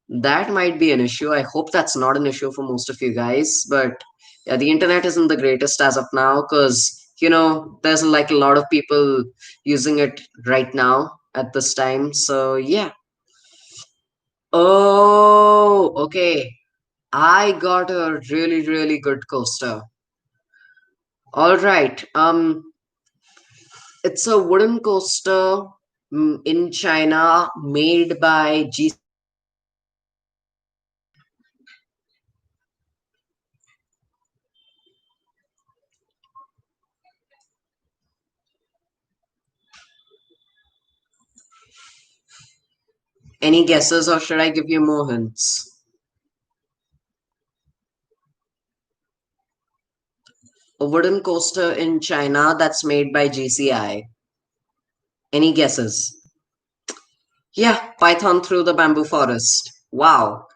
that might be an issue. I hope that's not an issue for most of you guys. But yeah, the internet isn't the greatest as of now because, there's like a lot of people using it right now at this time. So yeah. Oh, okay. I got a really, really good coaster. All right. It's a wooden coaster in China made by G. Any guesses, or should I give you more hints? A wooden coaster in China that's made by GCI. Any guesses? Yeah, Python through the bamboo forest. Wow.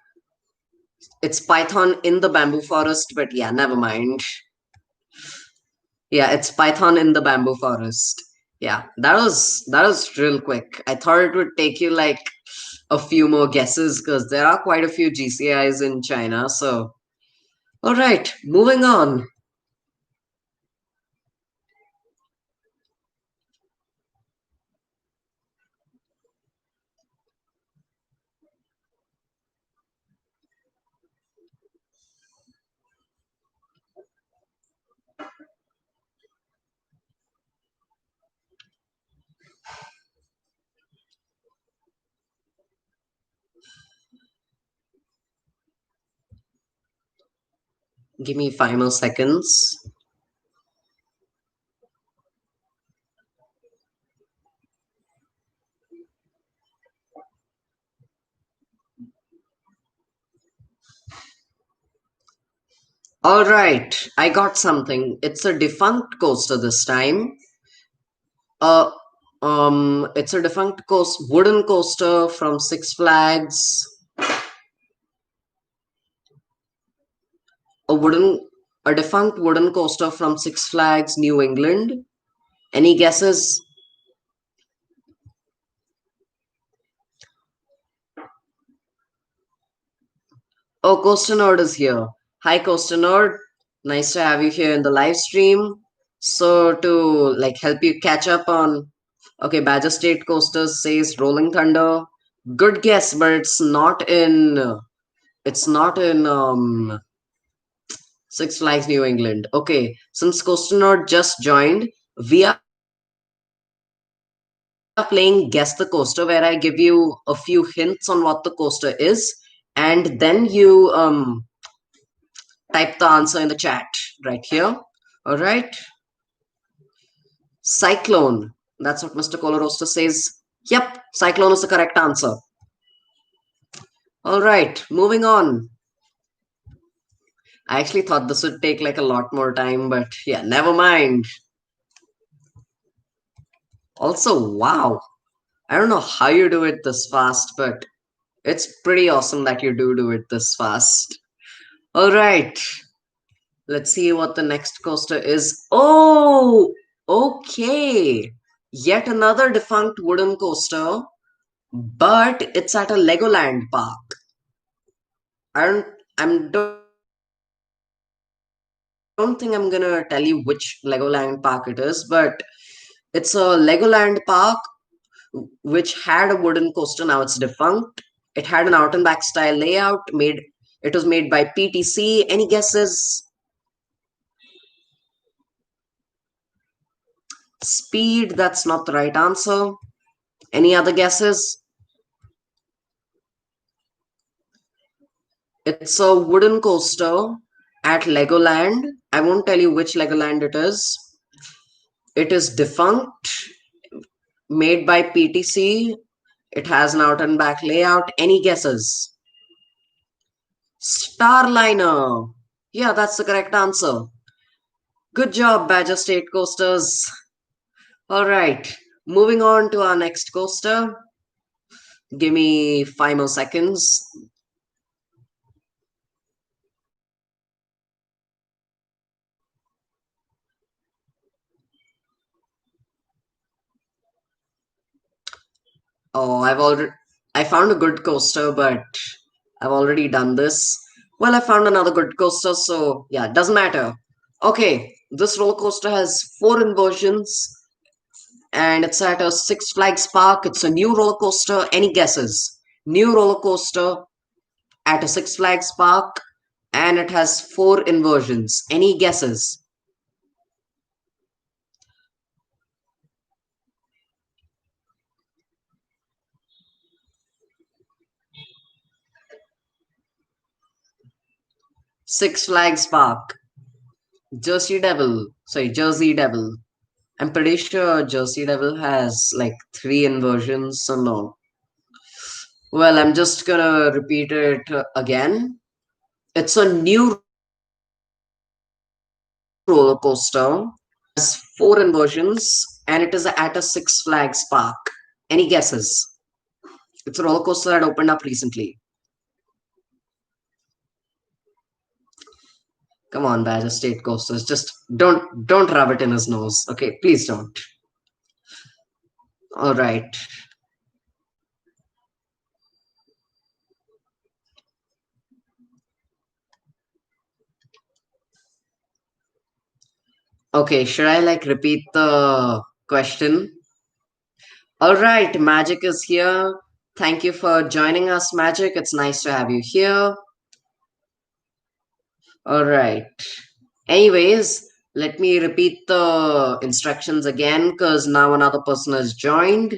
It's Python in the bamboo forest, but yeah, never mind. Yeah, it's Python in the bamboo forest. Yeah, that was real quick. I thought it would take you like a few more guesses because there are quite a few GCIs in China. So, all right, moving on. Give me 5 more seconds. All right, I got something. It's a defunct coaster this time. Uh, it's a wooden coaster from Six Flags. A wooden, a defunct wooden coaster from Six Flags, New England. Any guesses? Oh, Coaster Nerd is here. Hi, Coaster Nerd. Nice to have you here in the live stream. So to like help you catch up on, okay, Badger State Coasters says Rolling Thunder. Good guess, but it's not in It's not in Six Flags New England. Okay, since Coaster just joined, we are playing Guess the Coaster, where I give you a few hints on what the coaster is, and then you type the answer in the chat right here. All right. Cyclone. That's what Mr. Coller Roaster says. Yep, cyclone is the correct answer. All right, moving on. I actually thought this would take like a lot more time, but yeah, never mind. Also, wow. I don't know how you do it this fast, but it's pretty awesome that you do it this fast. All right, let's see what the next coaster is. Oh, okay. Yet another defunct wooden coaster, but it's at a Legoland park. I don't, don't think I'm gonna tell you which Legoland park it is, but it's a Legoland park which had a wooden coaster. Now it's defunct. It had an out and back style layout. It was made by PTC. Any guesses? Speed. That's not the right answer. Any other guesses? It's a wooden coaster at Legoland. I won't tell you which Legoland it is. It is defunct, made by PTC. It has an out and back layout. Any guesses? Starliner. Yeah, that's the correct answer. Good job, Badger State Coasters. All right, moving on to our next coaster. Give me 5 more seconds. Oh, I found a good coaster, but I've already done this. Well, I found another good coaster, so yeah, it doesn't matter. Okay, this roller coaster has 4 inversions, and it's at a Six Flags park. It's a new roller coaster. Any guesses? New roller coaster at a Six Flags park, and it has 4 inversions. Any guesses? Six Flags Park. Jersey Devil. I'm pretty sure Jersey Devil has like 3 inversions, so no. Well, I'm just gonna repeat it again. It's a new roller coaster, has 4 inversions, and it is at a Six Flags park. Any guesses? It's a roller coaster that opened up recently. Come on, Badger State Coasters. Just don't rub it in his nose. Okay, please don't. All right. Okay, should I like repeat the question? All right, Magic is here. Thank you for joining us, Magic. It's nice to have you here. All right. Anyways, let me repeat the instructions again because now another person has joined.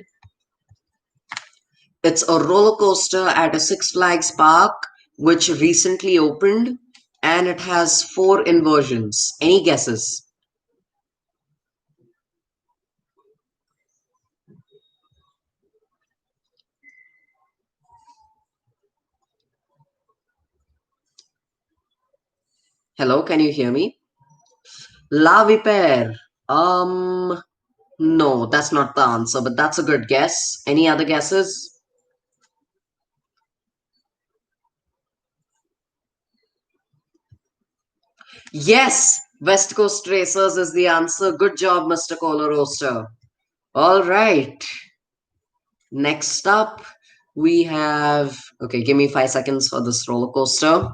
It's a roller coaster at a Six Flags park which recently opened, and it has 4 inversions. Any guesses? Hello, can you hear me? La Vipere. No, that's not the answer, but that's a good guess. Any other guesses? Yes, West Coast Racers is the answer. Good job, Mr. Coller Roaster. All right. Next up, we have. Okay, give me 5 seconds for this roller coaster.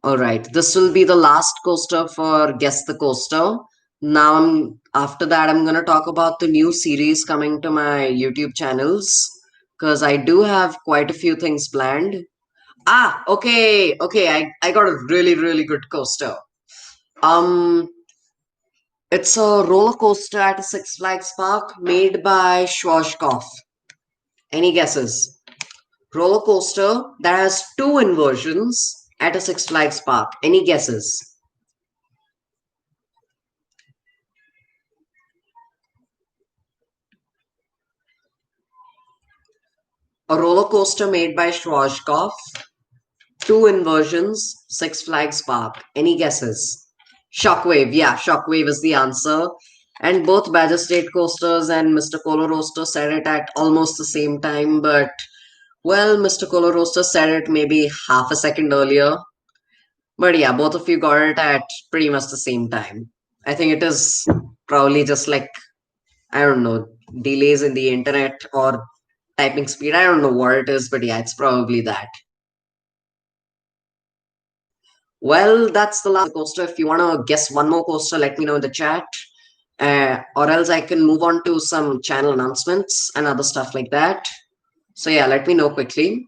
All right, this will be the last coaster for Guess the Coaster. Now, after that, I'm going to talk about the new series coming to my YouTube channels because I do have quite a few things planned. Ah, okay, okay. I got a really, really good coaster. Um, it's a roller coaster at a Six Flags park made by Schwarzkopf. Any guesses? Roller coaster that has two inversions at a Six Flags park. Any guesses? A roller coaster made by Schwarzkopf, two inversions, Six Flags park. Any guesses? Shockwave, yeah, Shockwave is the answer. And both Badger State Coasters and Mr. Coller Roaster said it at almost the same time, but well, Mr. Coller Roaster said it maybe half a second earlier. But yeah, both of you got it at pretty much the same time. I think it is probably just like, I don't know, delays in the internet or typing speed. I don't know what it is, but yeah, it's probably that. Well, that's the last coaster. If you want to guess one more coaster, let me know in the chat. Or else I can move on to some channel announcements and other stuff like that. So yeah, let me know quickly.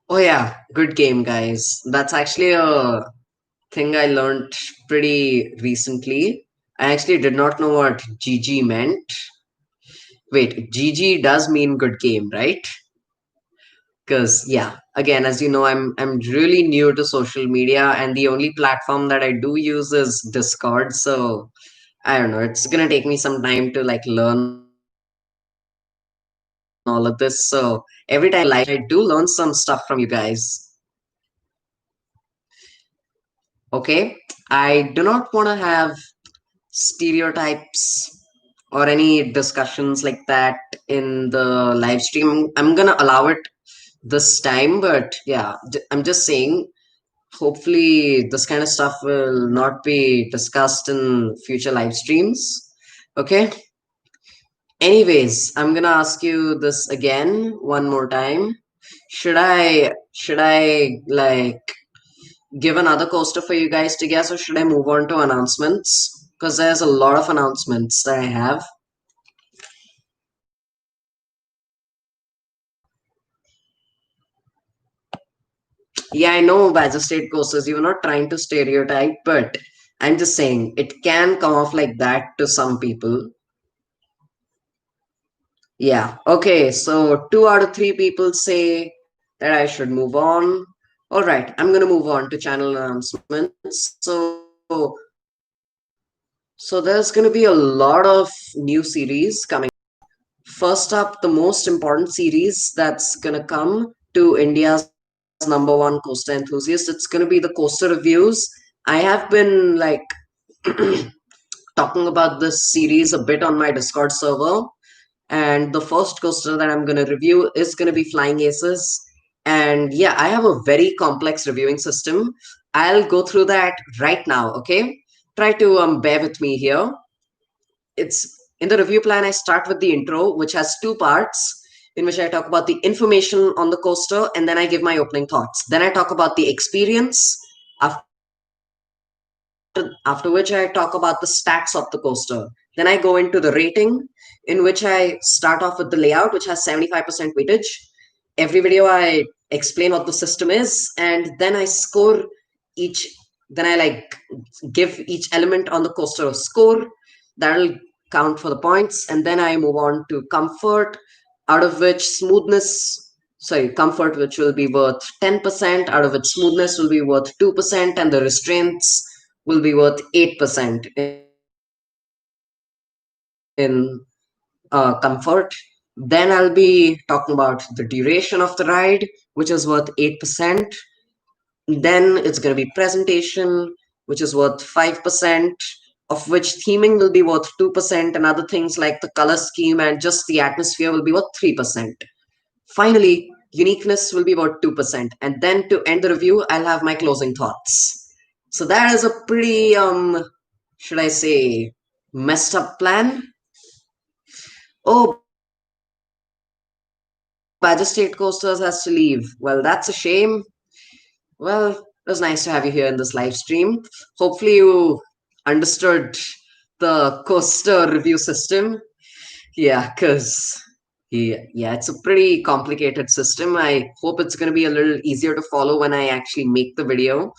Oh yeah, good game, guys. That's actually a thing I learned pretty recently. I actually did not know what GG meant. Wait, GG does mean good game, right? Because yeah, again, as you know, I'm really new to social media, and the only platform that I do use is Discord. So I don't know, it's gonna take me some time to like learn all of this. So every time I do learn some stuff from you guys. Okay, I do not want to have stereotypes or any discussions like that in the live stream. I'm gonna allow it this time, but yeah, I'm just saying. Hopefully, this kind of stuff will not be discussed in future live streams. Okay. Anyways, I'm gonna ask you this again one more time. Should I like give another coaster for you guys to guess, or should I move on to announcements? Because there's a lot of announcements that I have. Yeah, I know Badger State coasters. You're not trying to stereotype, but I'm just saying it can come off like that to some people. Yeah. Okay. So two out of three people say that I should move on. All right. I'm gonna move on to channel announcements. So there's gonna be a lot of new series coming. First up, the most important series that's gonna come to India's number one coaster enthusiast. It's gonna be the coaster reviews. I have been like talking about this series a bit on my Discord server. And the first coaster that I'm going to review is going to be Flying Aces. And yeah, I have a very complex reviewing system. I'll go through that right now, okay? Try to bear with me here. It's in the review plan, I start with the intro, which has two parts in which I talk about the information on the coaster and then I give my opening thoughts. Then I talk about the experience. After which I talk about the stats of the coaster. Then I go into the rating, in which I start off with the layout, which has 75% weightage. Every video I explain what the system is, and then I score each. Then I like give each element on the coaster a score that'll count for the points, and then I move on to comfort, out of which comfort, which will be worth 10%, out of which smoothness will be worth 2%, and the restraints will be worth 8% in comfort. Then I'll be talking about the duration of the ride, which is worth 8%. Then it's going to be presentation, which is worth 5%, of which theming will be worth 2%, and other things like the color scheme and just the atmosphere will be worth 3%. Finally, uniqueness will be about 2%. And then to end the review, I'll have my closing thoughts. So that is a pretty, should I say, messed up plan? Oh, Majestate Coasters has to leave. Well, that's a shame. Well, it was nice to have you here in this live stream. Hopefully, you understood the coaster review system. Yeah, because yeah, it's a pretty complicated system. I hope it's going to be a little easier to follow when I actually make the video.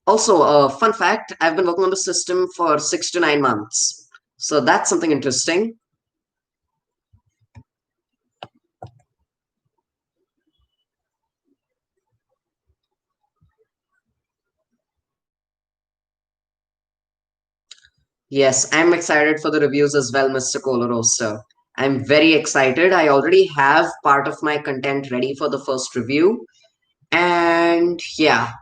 Also, fun fact, I've been working on the system for 6 to 9 months. So that's something interesting. Yes, I'm excited for the reviews as well, Mr. Coller Roaster. I'm very excited. I already have part of my content ready for the first review. And yeah,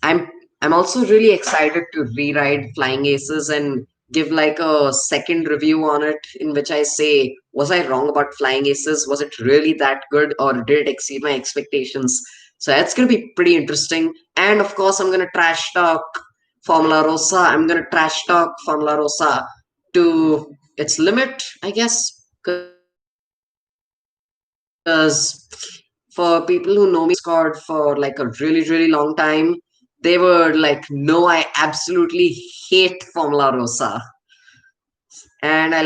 I'm I'm also really excited to rewrite Flying Aces and give like a second review on it in which I say, was I wrong about Flying Aces? Was it really that good or did it exceed my expectations? So that's gonna be pretty interesting. And of course, I'm gonna trash talk Formula Rosa. I'm gonna trash talk Formula Rosa to its limit, I guess, because for people who know me Discord for like a really, really long time, they were like, no, I absolutely hate Formula Rosa. And I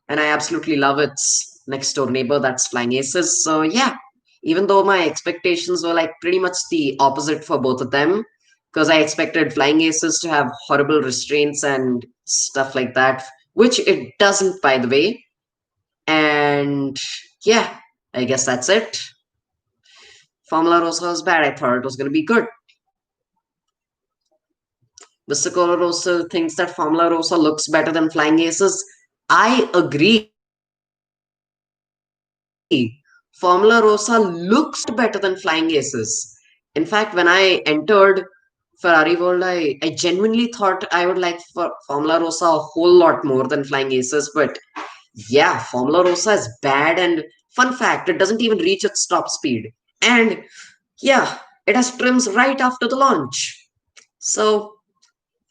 absolutely love its next door neighbor that's Flying Aces. So yeah, even though my expectations were like pretty much the opposite for both of them, because I expected Flying Aces to have horrible restraints and stuff like that, which it doesn't, by the way. And yeah, I guess that's it. Formula Rosa was bad. I thought it was going to be good. Mr. Coller Roaster thinks that Formula Rosa looks better than Flying Aces. I agree. Formula Rosa looks better than Flying Aces. In fact, when I entered Ferrari World, I genuinely thought I would like Formula Rosa a whole lot more than Flying Aces. But yeah, Formula Rosa is bad. And fun fact, it doesn't even reach its top speed. And yeah, it has trims right after the launch. So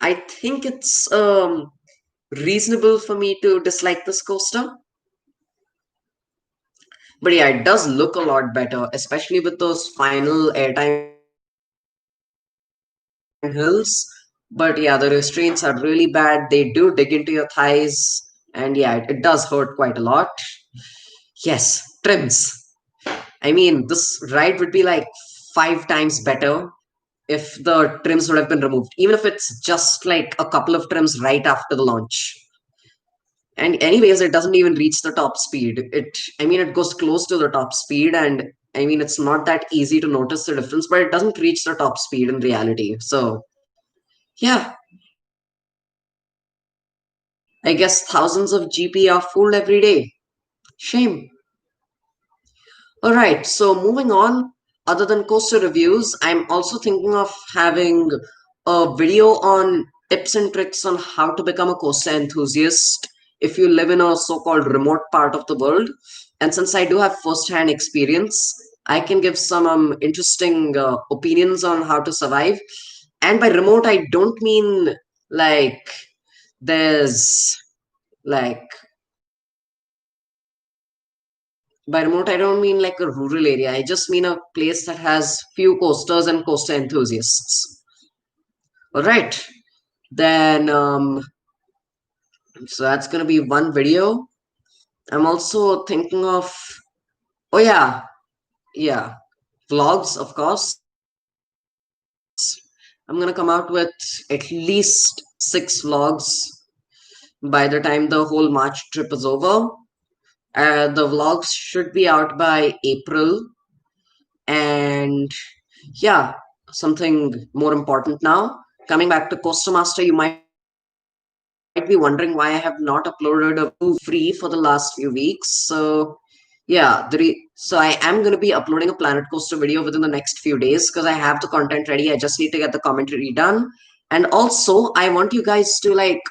I think it's reasonable for me to dislike this coaster. But yeah, it does look a lot better, especially with those final airtime hills. But yeah, the restraints are really bad. They do dig into your thighs, and yeah, it does hurt quite a lot. Yes, trims. I mean, this ride would be like 5 times better if the trims would have been removed, even if it's just like a couple of trims right after the launch. And anyways, it doesn't even reach the top speed. I mean, it goes close to the top speed, and I mean, it's not that easy to notice the difference, but it doesn't reach the top speed in reality. So yeah, I guess thousands of GP are fooled every day. Shame. All right, so moving on, other than coaster reviews, I'm also thinking of having a video on tips and tricks on how to become a coaster enthusiast if you live in a so-called remote part of the world. And since I do have first-hand experience, I can give some interesting opinions on how to survive. And by remote, I don't mean like there's like by remote, I don't mean like a rural area. I just mean a place that has few coasters and coaster enthusiasts. All right. Then, so that's going to be one video. I'm also thinking of, oh yeah, vlogs, of course. I'm going to come out with at least 6 vlogs by the time the whole March trip is over. The vlogs should be out by April. And yeah, something more important now. Coming back to Coaster Master, you might be wondering why I have not uploaded a free for the last few weeks. So yeah, so I am going to be uploading a Planet Coaster video within the next few days because I have the content ready. I just need to get the commentary done. And also, I want you guys to like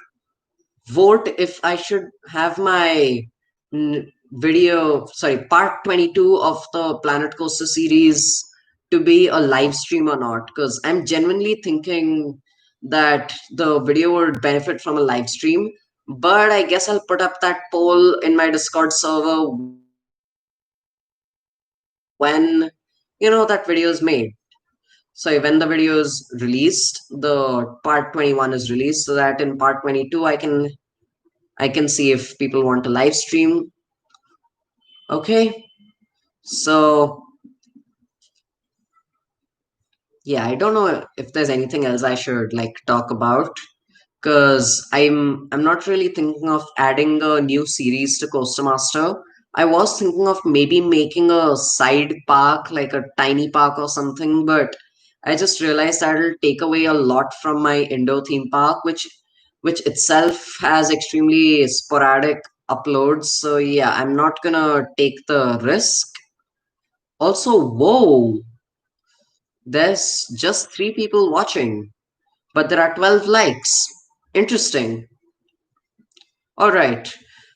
vote if I should have my part 22 of the Planet Coaster series to be a live stream or not. Because I'm genuinely thinking that the video would benefit from a live stream. But I guess I'll put up that poll in my Discord server when that video is made. So when the video is released, the part 21 is released, so that in part 22 I can see if people want to live stream. Okay. So yeah, I don't know if there's anything else I should like talk about, because I'm not really thinking of adding a new series to Coaster Master. I was thinking of maybe making a side park, like a tiny park or something, but I just realized that it'll take away a lot from my indoor theme park, which itself has extremely sporadic uploads. So yeah, I'm not gonna take the risk. Also, whoa, there's just 3 people watching, but there are 12 likes. Interesting. All right.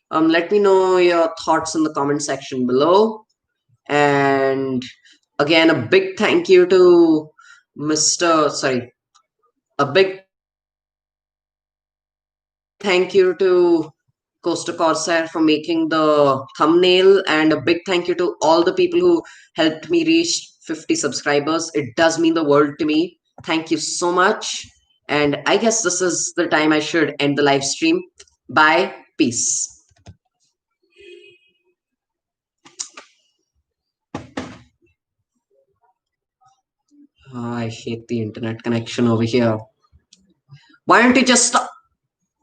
Let me know your thoughts in the comment section below. And again, a big thank you to Mr. Sorry, a big thank you to Costa Corsair for making the thumbnail, and a big thank you to all the people who helped me reach 50 subscribers. It does mean the world to me. Thank you so much. And I guess this is the time I should end the live stream. Bye. Peace. I hate the internet connection over here. Why don't you just stop?